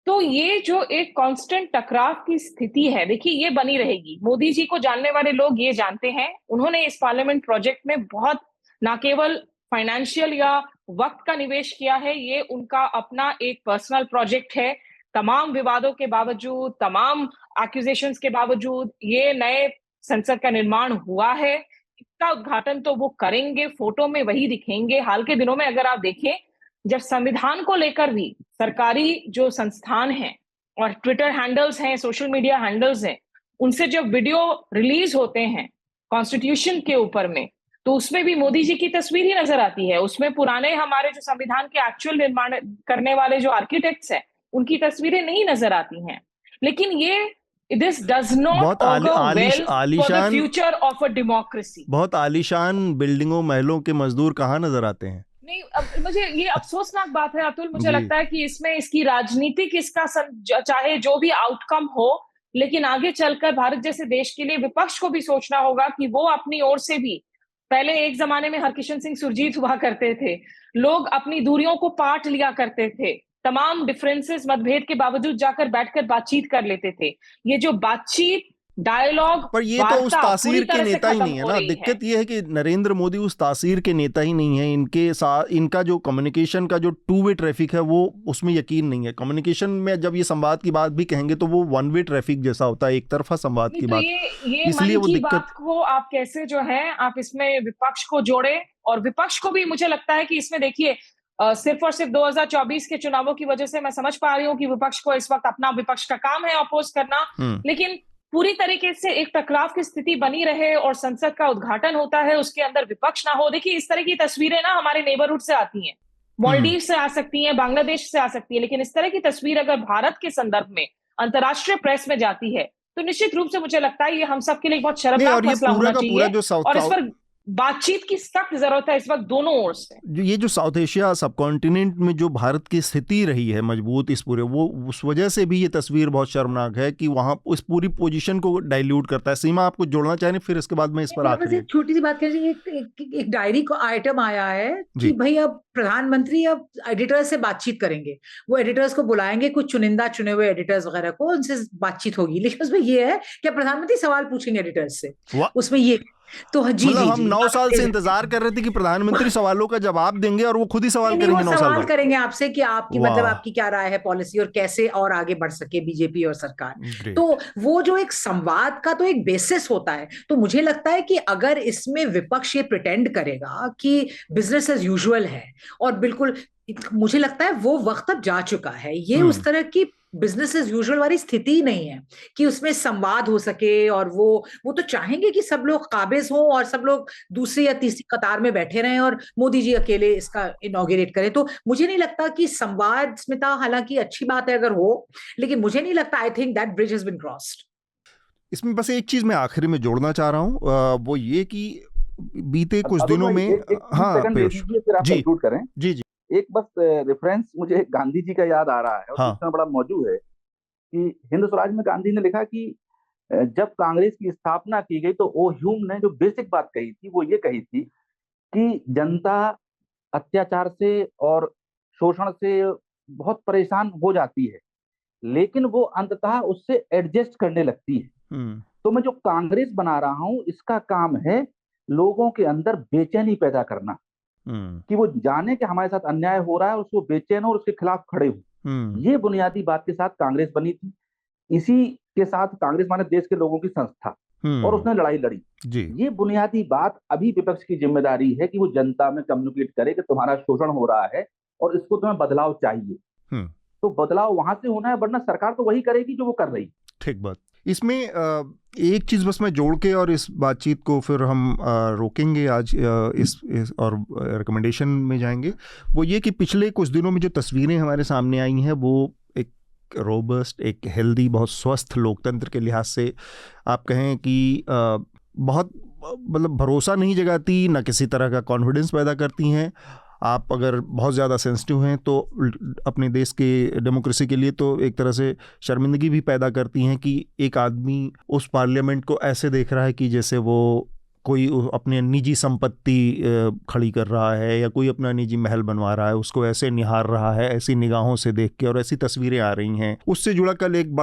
S4: तो ये जो एक कांस्टेंट टकराव की स्थिति है, देखिए ये बनी रहेगी। मोदी जी को जानने वाले लोग ये जानते हैं, उन्होंने इस पार्लियामेंट प्रोजेक्ट में बहुत ना केवल फाइनेंशियल या वक्त का निवेश किया है, ये उनका अपना एक पर्सनल प्रोजेक्ट है। तमाम विवादों के बावजूद, तमाम एक्यूजेशंस के बावजूद ये नए संसद का निर्माण हुआ है। इसका उद्घाटन तो वो करेंगे, फोटो में वही दिखेंगे। हाल के दिनों में अगर आप देखें, जब संविधान को लेकर भी सरकारी जो संस्थान हैं और ट्विटर हैंडल्स हैं, सोशल मीडिया हैंडल्स हैं, उनसे जब वीडियो रिलीज होते हैं कॉन्स्टिट्यूशन के ऊपर में, तो उसमें भी मोदी जी की तस्वीर ही नजर आती है। उसमें पुराने हमारे जो संविधान के एक्चुअल निर्माण करने वाले जो आर्किटेक्ट्स हैं उनकी तस्वीरें नहीं नजर आती हैं। लेकिन ये this does not auger well for the future of a democracy.
S2: बहुत आलीशान बिल्डिंगों महलों के मजदूर कहाँ नजर आते हैं?
S4: नहीं, अब मुझे ये अफसोसनाक बात है अतुल, मुझे लगता है कि इसमें इसकी राजनीतिक इसका चाहे जो भी आउटकम हो, लेकिन आगे चलकर भारत जैसे देश के लिए विपक्ष को भी सोचना होगा कि वो अपनी ओर से भी, पहले एक जमाने में हरकिशन सिंह सुरजीत हुआ करते थे, लोग अपनी दूरियों को पाट लिया करते थे, तमाम डिफरेंसेस मतभेद के बावजूद जाकर बैठकर बातचीत कर लेते थे। ये जो बातचीत डायलॉग,
S2: पर ये तो उस तासीर के नेता ही नहीं है ना। दिक्कत ये है कि नरेंद्र मोदी उस तासीर के नेता ही नहीं है। इनके साथ इनका जो कम्युनिकेशन का जो टू वे ट्रैफिक है वो उसमें यकीन नहीं है। कम्युनिकेशन में जब ये संवाद की बात भी कहेंगे तो वो वन वे ट्रैफिक जैसा होता है, एक तरफा संवाद की बात।
S4: इसलिए वो दिक्कत को आप कैसे जो है आप इसमें विपक्ष को जोड़े, और विपक्ष को भी मुझे लगता है कि इसमें देखिए सिर्फ और सिर्फ 2024 के चुनावों की वजह से मैं समझ पा रही हूँ कि विपक्ष को इस वक्त अपना विपक्ष का काम है अपोज करना, लेकिन पूरी तरीके से एक टकराव की स्थिति बनी रहे और संसद का उद्घाटन होता है, उसके अंदर विपक्ष ना हो। देखिए इस तरह की तस्वीरें ना हमारे नेबरहुड से आती हैं, मालदीव से आ सकती हैं, बांग्लादेश से आ सकती है, लेकिन इस तरह की तस्वीर अगर भारत के संदर्भ में अंतर्राष्ट्रीय प्रेस में जाती है तो निश्चित रूप से मुझे लगता है ये हम सब के लिए बहुत शर्मनाक मसला होना चाहिए, और इस पर बातचीत की सख्त जरूरत है इस वक्त दोनों ओर से।
S2: ये जो साउथ एशिया सब कॉन्टिनेंट में जो भारत की स्थिति रही है मजबूत इस पूरे, वो उस वजह से भी ये तस्वीर बहुत शर्मनाक है कि वहाँ उस पूरी पोजीशन को डाइल्यूट करता है। सीमा, आपको जोड़ना चाहें फिर इसके बाद में इस पर आखिरी
S3: छोटी सी बात करें। एक डायरी को आइटम आया है कि भाई अब प्रधानमंत्री अब एडिटर्स से बातचीत करेंगे, वो एडिटर्स को बुलाएंगे, कुछ चुनिंदा चुने हुए एडिटर्स वगैरह को, उनसे बातचीत होगी, लेकिन उसमें ये है कि प्रधानमंत्री सवाल पूछेंगे एडिटर्स से, उसमें ये तो जी
S2: मतलब हम 9 साल से इंतजार कर रहे थे कि प्रधानमंत्री सवालों का जवाब देंगे और वो खुद ही सवाल करेंगे। 9 साल
S3: करेंगे आपसे कि आपकी मतलब आपकी क्या राय है पॉलिसी और कैसे और आगे बढ़ सके बीजेपी और सरकार। तो वो जो एक संवाद का तो एक बेसिस होता है, तो मुझे लगता है कि अगर इसमें विपक्ष ये प्रिटेंड करेगा कि बिजनेस एज यूजुअल है, और बिल्कुल मुझे लगता है वो वक्त अब जा चुका है। ये उस तरह की बिजनेस एज यूजुअल वाली स्थिति नहीं है कि उसमें संवाद हो सके, और वो तो चाहेंगे कि सब लोग काबिज हों और सब लोग दूसरी या तीसरी कतार में बैठे रहें और मोदी जी अकेले इसका इनॉग्रेट करें। तो मुझे नहीं लगता कि संवाद, स्मिता, हालांकि अच्छी बात है अगर हो, लेकिन मुझे नहीं लगता, I think that bridge has been crossed.
S2: इसमें बस एक चीज मैं आखिरी में जोड़ना चाह रहा हूँ, वो ये कि बीते कुछ दिनों में जी
S5: एक बस रेफरेंस मुझे गांधी जी का याद आ रहा है, और इतना बड़ा मौजूद है कि हिंद स्वराज में गांधी ने लिखा कि जब कांग्रेस की स्थापना की गई तो ओ ह्यूम ने जो बेसिक बात कही थी वो ये कही थी कि जनता अत्याचार से और शोषण से बहुत परेशान हो जाती है, लेकिन वो अंततः उससे एडजस्ट करने लगती है। तो मैं जो कांग्रेस बना रहा हूं इसका काम है लोगों के अंदर बेचैनी पैदा करना, कि वो जाने कि हमारे साथ अन्याय हो रहा है, उसको बेचैन हो और उसके खिलाफ खड़े हो। ये बुनियादी बात के साथ कांग्रेस बनी थी। इसी के साथ कांग्रेस माने देश के लोगों की संस्था, और उसने लड़ाई लड़ी। ये बुनियादी बात अभी विपक्ष की जिम्मेदारी है कि वो जनता में कम्युनिकेट करे कि तुम्हारा शोषण हो रहा है और इसको तुम्हें बदलाव चाहिए। तो बदलाव वहां से होना है, वरना सरकार तो वही करेगी जो वो कर रही।
S2: ठीक बात। इसमें एक चीज़ बस मैं जोड़ के और इस बातचीत को फिर हम रोकेंगे आज, इस और रिकमेंडेशन में जाएंगे। वो ये कि पिछले कुछ दिनों में जो तस्वीरें हमारे सामने आई हैं वो एक रोबस्ट, एक हेल्दी, बहुत स्वस्थ लोकतंत्र के लिहाज से आप कहें कि बहुत मतलब भरोसा नहीं जगाती, ना किसी तरह का कॉन्फिडेंस पैदा करती हैं। आप अगर बहुत ज़्यादा सेंसिटिव हैं तो अपने देश के डेमोक्रेसी के लिए तो एक तरह से शर्मिंदगी भी पैदा करती हैं कि एक आदमी उस पार्लियामेंट को ऐसे देख रहा है कि जैसे वो कोई अपनी निजी संपत्ति खड़ी कर रहा है या कोई अपना निजी महल बनवा रहा है, उसको ऐसे निहार रहा है ऐसी निगाहों से देख के, और ऐसी तस्वीरें आ रही हैं। उससे जुड़ा कल एक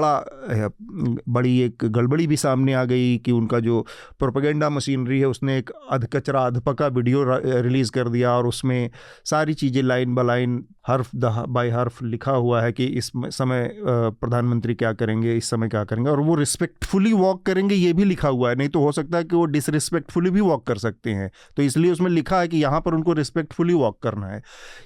S2: बड़ी एक गड़बड़ी भी सामने आ गई कि उनका जो प्रोपेगेंडा मशीनरी है उसने एक अधकचरा अधपका वीडियो रिलीज़ कर दिया और उसमें सारी चीज़ें लाइन ब लाइन हर्फ बाय हर्फ लिखा हुआ है कि इस समय प्रधानमंत्री क्या करेंगे, इस समय क्या करेंगे, और वो रिस्पेक्टफुली वॉक करेंगे ये भी लिखा हुआ है। नहीं तो हो सकता है कि वो डिसरिस्पेक्टफुली भी वॉक कर सकते हैं, तो इसलिए उसमें लिखा है कि यहाँ पर उनको रिस्पेक्टफुली वॉक करना है।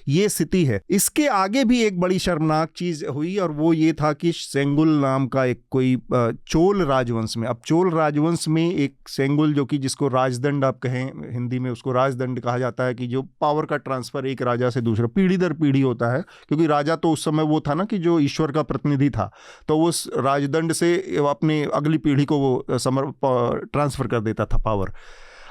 S2: ये स्थिति है। इसके आगे भी एक बड़ी शर्मनाक चीज़ हुई, और वो ये था कि सेंगुल नाम का एक कोई चोल राजवंश में, अब चोल राजवंश में एक सेंगुल जो कि जिसको राजदंड आप कहें हिंदी में, उसको राजदंड कहा जाता है, कि जो पावर का ट्रांसफ़र एक राजा से दूसरा पीढ़ी दर पीढ़ी होता है, क्योंकि राजा तो उस समय वो था ना कि जो ईश्वर का प्रतिनिधि था, तो उस राजदंड से अपने अगली पीढ़ी को वो ट्रांसफ़र कर देता था पावर।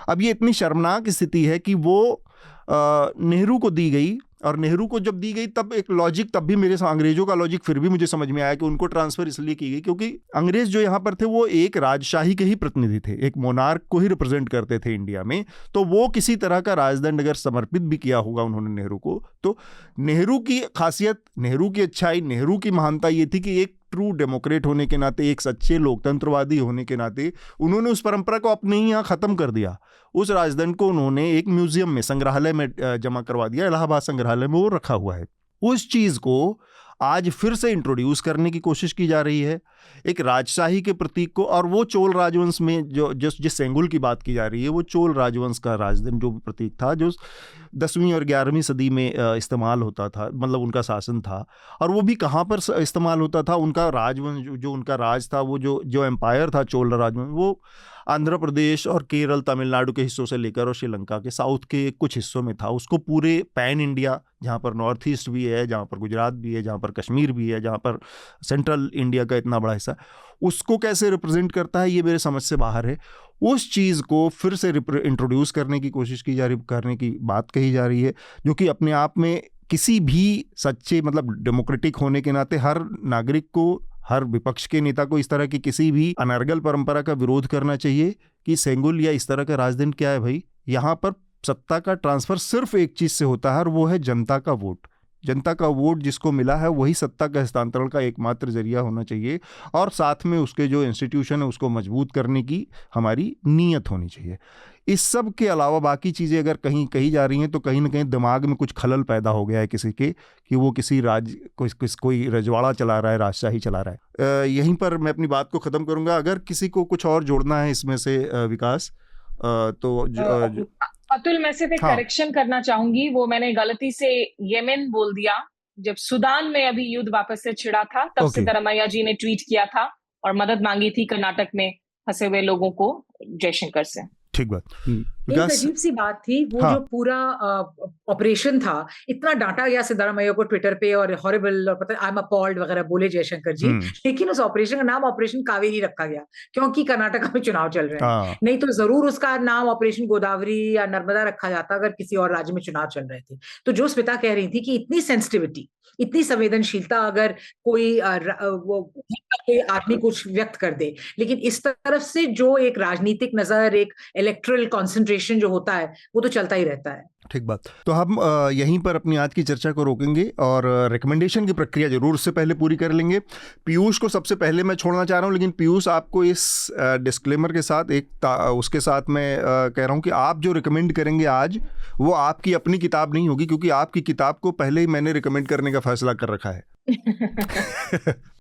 S2: अब ये इतनी शर्मनाक स्थिति है कि वो नेहरू को दी गई, और नेहरू को जब दी गई तब एक लॉजिक, तब भी मेरे अंग्रेजों का लॉजिक फिर भी मुझे समझ में आया कि उनको ट्रांसफ़र इसलिए की गई क्योंकि अंग्रेज जो यहाँ पर थे वो एक राजशाही के ही प्रतिनिधि थे, एक मोनार्क को ही रिप्रेजेंट करते थे इंडिया में। तो वो किसी तरह का राजदंड अगर समर्पित भी किया होगा उन्होंने नेहरू को, तो नेहरू की खासियत, नेहरू की अच्छाई, नेहरू की महानता ये थी कि एक ट्रू डेमोक्रेट होने के नाते, एक सच्चे लोकतंत्रवादी होने के नाते उन्होंने उस परंपरा को अपने ही यहाँ ख़त्म कर दिया। उस राजदंड को उन्होंने एक म्यूजियम में, संग्रहालय में जमा करवा दिया, इलाहाबाद संग्रहालय में वो रखा हुआ है। उस चीज़ को आज फिर से इंट्रोड्यूस करने की कोशिश की जा रही है, एक राजशाही के प्रतीक को। और वो चोल राजवंश में जो जिस सेंगुल की बात की जा रही है, वो चोल राजवंश का राजदंड जो प्रतीक था, जो 10वीं और 11वीं सदी में इस्तेमाल होता था, मतलब उनका शासन था। और वो भी कहाँ पर इस्तेमाल होता था, उनका राजवंश जो उनका राज था, वो जो एम्पायर था चोल राजवंश, वो आंध्र प्रदेश और केरल, तमिलनाडु के हिस्सों से लेकर और श्रीलंका के साउथ के कुछ हिस्सों में था। उसको पूरे पैन इंडिया, जहाँ पर नॉर्थ ईस्ट भी है, जहाँ पर गुजरात भी है, जहाँ पर कश्मीर भी है, जहाँ पर सेंट्रल इंडिया का इतना बड़ा हिस्सा, उसको कैसे रिप्रेजेंट करता है ये मेरे समझ से बाहर है। उस चीज़ को फिर से इंट्रोड्यूस करने की कोशिश की जा रही, करने की बात कही जा रही है, जो कि अपने आप में किसी भी सच्चे, मतलब डेमोक्रेटिक होने के नाते हर नागरिक को, हर विपक्ष के नेता को इस तरह की किसी भी अनर्गल परंपरा का विरोध करना चाहिए कि सेंगुल या इस तरह का राजदंड क्या है भाई। यहाँ पर सत्ता का ट्रांसफ़र सिर्फ एक चीज़ से होता है, और वो है जनता का वोट। जनता का वोट जिसको मिला है वही सत्ता का हस्तांतरण का एकमात्र जरिया होना चाहिए, और साथ में उसके जो इंस्टीट्यूशन है उसको मजबूत करने की हमारी नीयत होनी चाहिए। इस सब के अलावा बाकी चीज़ें अगर कहीं कही जा रही हैं तो कहीं ना कहीं दिमाग में कुछ खलल पैदा हो गया है किसी के, कि वो किसी कोई रजवाड़ा चला रहा है, राजशाही चला रहा है। यहीं पर मैं अपनी बात को ख़त्म करूँगा। अगर किसी को कुछ और जोड़ना है इसमें से विकास, तो
S4: अतुल, मैं सिर्फ एक करेक्शन करना चाहूंगी। वो मैंने गलती से येमेन बोल दिया। जब सूडान में अभी युद्ध वापस से छिड़ा था, तब सिद्धरामैया जी ने ट्वीट किया था और मदद मांगी थी कर्नाटक में फंसे हुए लोगों को जयशंकर से।
S2: ठीक बात।
S3: एक अजीब सी बात थी वो, जो पूरा ऑपरेशन था, इतना डांटा गया सिद्धरामैया को ट्विटर पे, और हॉरिबल, और पता आई एम अपॉल्ड वगैरह बोले जयशंकर जी, लेकिन उस ऑपरेशन का नाम ऑपरेशन कावेरी रखा गया क्योंकि कर्नाटक में चुनाव चल रहे हैं। नहीं तो जरूर उसका नाम ऑपरेशन गोदावरी या नर्मदा रखा जाता अगर किसी और राज्य में चुनाव चल रहे थे। तो जो स्मिता कह रही थी कि इतनी सेंसिटिविटी, इतनी संवेदनशीलता अगर कोई आदमी कुछ व्यक्त कर दे, लेकिन इस तरफ से जो एक राजनीतिक नजर, एक इलेक्ट्रल कॉन्सेंट्रेशन जो होता है, वो तो चलता ही रहता है।
S2: ठीक बात। तो हम यहीं पर अपनी आज की चर्चा को रोकेंगे और रिकमेंडेशन की प्रक्रिया जरूर उससे पहले पूरी कर लेंगे। पीयूष को सबसे पहले मैं छोड़ना चाह रहा हूं, लेकिन पीयूष आपको इस डिस्क्लेमर के साथ उसके साथ मैं कह रहा हूं कि आप जो रिकमेंड करेंगे आज, वो आपकी अपनी किताब नहीं होगी, क्योंकि आपकी किताब को पहले ही मैंने रिकमेंड करने का फैसला कर रखा है।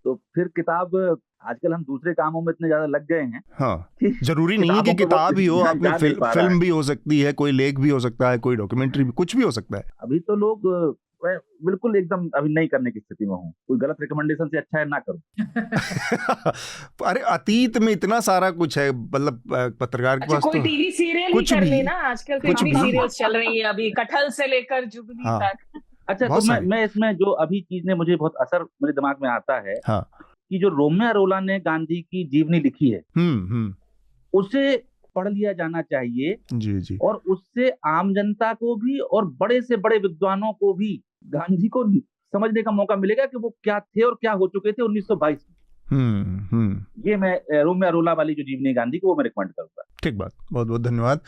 S5: तो फिर किताब, आजकल हम दूसरे कामों में इतने ज्यादा लग गए हैं।
S2: हाँ, जरूरी नहीं है कि किताब ही हो, आपने फिल्म भी हो सकती है, कोई लेख भी हो सकता है, कोई डॉक्यूमेंट्री भी, कुछ भी हो सकता है।
S5: अभी तो लोग बिल्कुल एकदम अभी नहीं करने की स्थिति में हूँ। कोई गलत रिकमेंडेशन से अच्छा है ना करूँ।
S2: अरे अतीत में इतना सारा कुछ है, मतलब पत्रकार के पास
S4: कोई
S2: तो
S4: टीवी सीरियल
S2: कुछ
S4: कर
S2: भी
S4: लेना। आजकल तो टीवी सीरियल्स चल रही है, अभी कटहल से लेकर जुगनी तक।
S5: अच्छा, तो मैं इसमें जो अभी चीज ने मुझे बहुत असर मेरे दिमाग में आता है, कि जो रोमियो अरोला ने गांधी की जीवनी लिखी है, उसे पढ़ लिया जाना चाहिए।
S2: जी।
S5: और उससे आम जनता को भी और बड़े से बड़े विद्वानों को भी गांधी को समझने का मौका मिलेगा कि वो क्या थे और क्या हो चुके थे 1922 में। ये मैं रोमियो अरोला वाली जो जीवनी गांधी को, वो मैं रिकमेंड करूंगा।
S2: ठीक बात, बहुत बहुत धन्यवाद।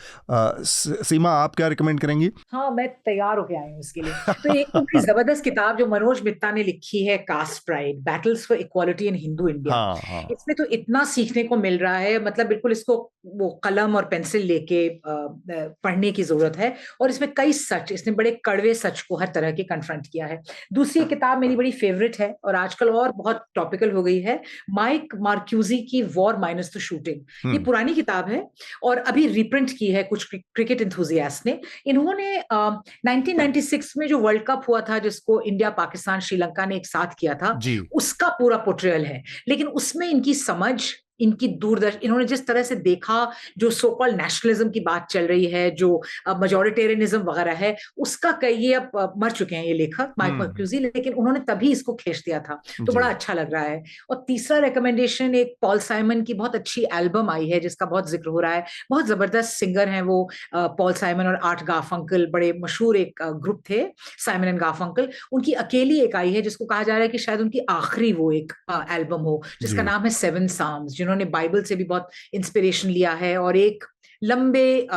S2: सीमा, आप क्या रिकमेंड करेंगी?
S3: हाँ, मैं तैयार होके आई हूँ इसके लिए। तो एक तो बड़ी जबरदस्त किताब जो मनोज मित्ता ने लिखी है, caste pride, battles for equality in Hindu India.
S2: हाँ।
S3: इसमें तो इतना सीखने को मिल रहा है, मतलब बिल्कुल इसको वो कलम और पेंसिल लेके पढ़ने की जरूरत है। और इसमें कई सच, इसने बड़े कड़वे सच को हर तरह के कन्फ्रंट किया है। दूसरी किताब मेरी बड़ी फेवरेट है और आजकल और बहुत टॉपिकल हो गई है, माइक मार्क्यूजी की वॉर माइनस द शूटिंग। ये पुरानी किताब है और अभी रिप्रिंट की है कुछ क्रिकेट एंथुसियास्ट ने। इन्होंने 1996 में जो वर्ल्ड कप हुआ था, जिसको इंडिया, पाकिस्तान, श्रीलंका ने एक साथ किया था, उसका पूरा पोर्ट्रेयल है। लेकिन उसमें इनकी समझ, इनकी दूरदर्शन, इन्होंने जिस तरह से देखा, जो सो कॉल्ड नेशनलिज्म की बात चल रही है, जो मेजॉरिटेरियनिज्म वगैरह है, उसका ये अब मर चुके हैं ये लेखक माइक मार्क्यूजी, लेकिन उन्होंने तभी इसको खींच दिया था, तो बड़ा अच्छा लग रहा है। और तीसरा रिकमेंडेशन, एक पॉल साइमन की बहुत अच्छी एल्बम आई है जिसका बहुत जिक्र हो रहा है। बहुत जबरदस्त सिंगर हैं वो, पॉल साइमन और आर्ट गारफंकल, बड़े मशहूर एक ग्रुप थे, साइमन एंड गारफंकल। उनकी अकेली एक आई है जिसको कहा जा रहा है कि शायद उनकी आखिरी वो एक एल्बम हो, जिसका नाम है 7 Psalms। उन्होंने बाइबल से भी बहुत इंस्पिरेशन लिया है और एक लंबे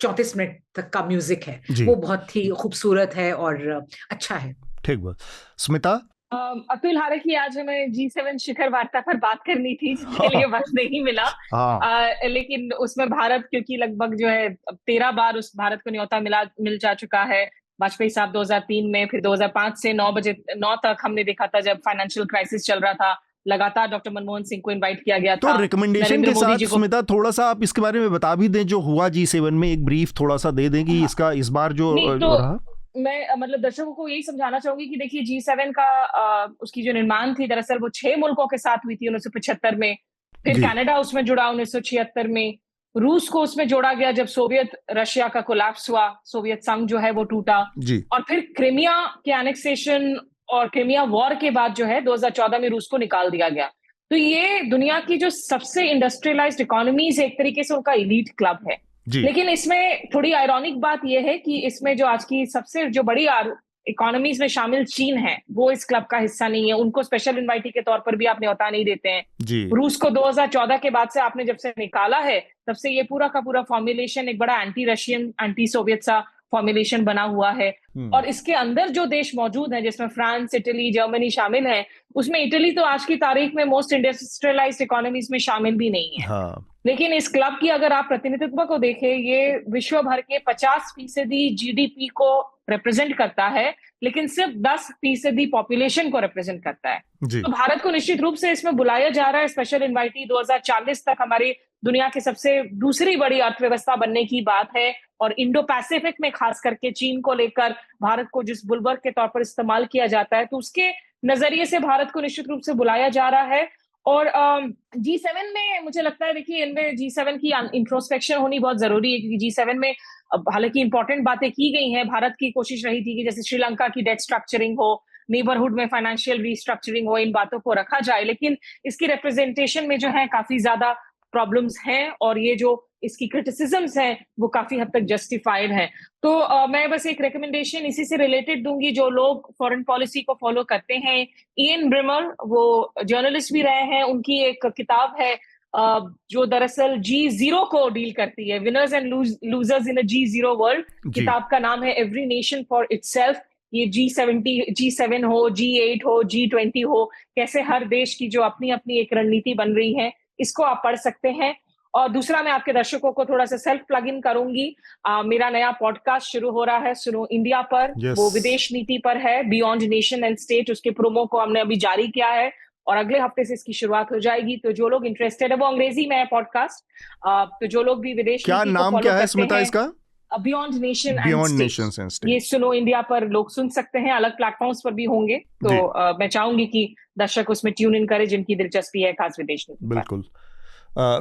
S3: 34 मिनट तक का म्यूजिक है, वो बहुत ही खूबसूरत है और अच्छा है।
S2: ठीक बात। स्मिता?
S4: अतुल, हालांकि आज हमें G7 शिखर वार्ता पर बात करनी थी, जिसके लिए वक्त नहीं मिला। लेकिन उसमें भारत, क्योंकि लगभग जो है 13 बार उस भारत को न्योता मिल जा चुका है। वाजपेयी साहब 2003 में, फिर 2005 से 9 तक हमने देखा था जब फाइनेंशियल क्राइसिस चल रहा था, लगातार डॉक्टर मनमोहन सिंह को इनवाइट किया गया था।
S2: तो रिकमेंडेशन के साथ स्मिता थोड़ा सा आप इसके बारे में बता भी दें, जो हुआ G7 में, एक ब्रीफ थोड़ा सा दे दें कि इसका इस बार जो रहा।
S4: मैं मतलब दर्शकों को यही समझाना चाहूंगी कि देखिए, G7 का उसकी जो निर्माण थी, दरअसल वो 6 मुल्कों के साथ हुई थी 1975 में। फिर कनाडा उसमें जुड़ा 1976 में, रूस को उसमें जोड़ा गया जब सोवियत रशिया का कोलैप्स हुआ, सोवियत संघ जो है वो टूटा, और फिर क्रीमिया के एनेक्सेशन और क्रीमिया वॉर के बाद जो है 2014 में रूस को निकाल दिया गया। तो ये दुनिया की जो सबसे इंडस्ट्रियलाइज्ड इकोनॉमीज, एक तरीके से उनका एलीट क्लब है। लेकिन इसमें थोड़ी आयरॉनिक बात यह है कि इसमें जो आज की सबसे जो बड़ी इकोनॉमीज में शामिल चीन है, वो इस क्लब का हिस्सा नहीं है। उनको स्पेशल इन्वाइटी के तौर पर भी आप न्योता नहीं देते हैं। रूस को 2014 के बाद से आपने जब से निकाला है, तब से ये पूरा का पूरा फॉर्मुलेशन एक बड़ा एंटी रशियन, एंटी सोवियत सा फॉर्मुलेशन बना हुआ है। और इसके अंदर जो देश मौजूद हैं, जिसमें फ्रांस, इटली, जर्मनी शामिल हैं, उसमें इटली तो आज की तारीख में मोस्ट इंडस्ट्रियलाइज्ड इकोनॉमीज में शामिल भी नहीं है। लेकिन इस क्लब की अगर आप प्रतिनिधित्व को देखें, ये विश्व भर के 50% GDP को रिप्रेजेंट करता है, लेकिन सिर्फ 10% पॉपुलेशन को रिप्रेजेंट करता है। तो भारत को निश्चित रूप से इसमें बुलाया जा रहा है। स्पेशल इन्वाइटी 2040 तक हमारी दुनिया की सबसे दूसरी बड़ी अर्थव्यवस्था बनने की बात है। और इंडो पैसिफिक में खास करके चीन को लेकर भारत को जिस बुलवर्क के तौर पर इस्तेमाल किया जाता है, तो उसके नजरिए से भारत को निश्चित रूप से बुलाया जा रहा है। और G7 में मुझे लगता है, देखिए, इनमें G7 की इंट्रोस्पेक्शन होनी बहुत जरूरी है, क्योंकि G7 में हालांकि इंपॉर्टेंट बातें की गई हैं। भारत की कोशिश रही थी कि जैसे श्रीलंका की डेट स्ट्रक्चरिंग हो, नेबरहुड में फाइनेंशियल रीस्ट्रक्चरिंग हो, इन बातों को रखा जाए। लेकिन इसकी रिप्रेजेंटेशन में जो है काफी ज्यादा प्रॉब्लम्स हैं, और ये जो इसकी क्रिटिसिजम्स हैं वो काफी हद तक जस्टिफाइड हैं। तो मैं बस एक रिकमेंडेशन इसी से रिलेटेड दूंगी। जो लोग फॉरेन पॉलिसी को फॉलो करते हैं, इयन ब्रिमर, वो जर्नलिस्ट भी रहे हैं, उनकी एक किताब है जो दरअसल G0 को डील करती है, winners and losers in a G0 world. किताब का नाम है एवरी नेशन फॉर इटसेल्फ। ये G7 हो, G8 हो, G20 हो, कैसे हर देश की जो अपनी अपनी एक रणनीति बन रही है, इसको आप पढ़ सकते हैं। और दूसरा, मैं आपके दर्शकों को थोड़ा सा सेल्फ प्लग इन करूंगी। मेरा नया पॉडकास्ट शुरू हो रहा है सुनो इंडिया पर। वो विदेश नीति पर है, बियॉन्ड नेशन एंड स्टेट। उसके प्रोमो को हमने अभी जारी किया है और अगले हफ्ते से इसकी शुरुआत हो जाएगी। तो जो लोग इंटरेस्टेड है, वो अंग्रेजी में है पॉडकास्ट, तो जो लोग भी विदेश
S2: क्या नाम क्या है स्मिता इसका?
S4: Beyond nation and state. ये सुनो इंडिया पर लोग सुन सकते हैं, अलग प्लेटफॉर्म्स पर भी होंगे। तो मैं चाहूंगी कि दर्शक उसमें ट्यून इन करे जिनकी दिलचस्पी है खास विदेश नीति।
S2: बिल्कुल।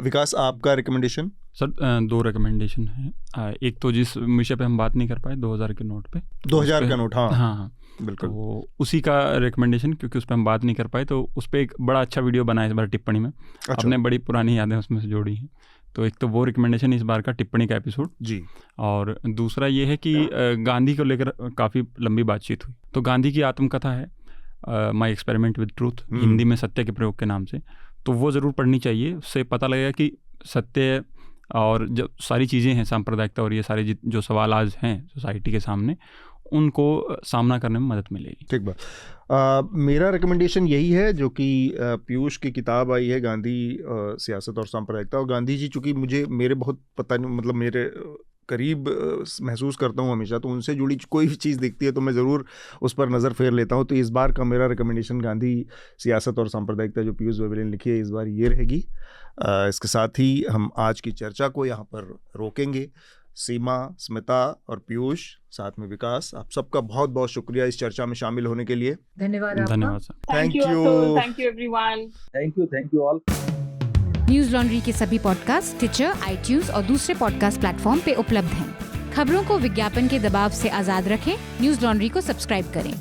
S2: विकास, आपका रिकमेंडेशन?
S6: सर 2 रिकमेंडेशन है। एक तो जिस विषय पे हम बात नहीं कर पाए, 2000 के नोट पे,
S2: 2000 का नोट,
S6: हाँ बिल्कुल, तो उसी का रिकमेंडेशन, क्योंकि उस पर हम बात नहीं कर पाए, तो उस पर एक बड़ा अच्छा वीडियो बना है इस बार टिप्पणी में। अपने बड़ी पुरानी यादें उसमें से जोड़ी हैं, तो एक तो वो रिकमेंडेशन इस बार का टिप्पणी का एपिसोड जी। और दूसरा ये है कि गांधी को लेकर काफ़ी लंबी बातचीत हुई। तो गांधी की आत्मकथा है my experiment with truth, Hindi में सत्य के प्रयोग के नाम से। तो वो ज़रूर पढ़नी चाहिए। उससे पता लगेगा कि सत्य और जो सारी चीज़ें हैं सांप्रदायिकता और ये सारे जो सवाल आज हैं सोसाइटी के सामने, उनको सामना करने में मदद मिलेगी।
S2: ठीक बात। मेरा रिकमेंडेशन यही है, जो कि पीयूष की किताब आई है, गांधी सियासत और सांप्रदायिकता। और गांधी जी चूँकि मेरे बहुत पता नहीं, मतलब मेरे करीब महसूस करता हूँ हमेशा, तो उनसे जुड़ी कोई भी चीज़ दिखती है तो मैं ज़रूर उस पर नज़र फेर लेता हूँ। तो इस बार का मेरा रिकमेंडेशन गांधी सियासत और सांप्रदायिकता जो पीयूष वेबेले ने लिखी है, इस बार ये रहेगी। इसके साथ ही हम आज की चर्चा को यहाँ पर रोकेंगे। सीमा, स्मिता और पीयूष, साथ में विकास, आप सबका बहुत बहुत शुक्रिया इस चर्चा में शामिल होने के लिए।
S3: धन्यवाद आपका।
S6: धन्यवाद sir.
S4: Thank you, thank you everyone.
S5: Thank you all.
S1: News laundry के सभी पॉडकास्ट टिचर, आईट्यूज और दूसरे पॉडकास्ट प्लेटफॉर्म पे उपलब्ध हैं। खबरों को विज्ञापन के दबाव से आजाद रखें, न्यूज लॉन्ड्री को सब्सक्राइब करें।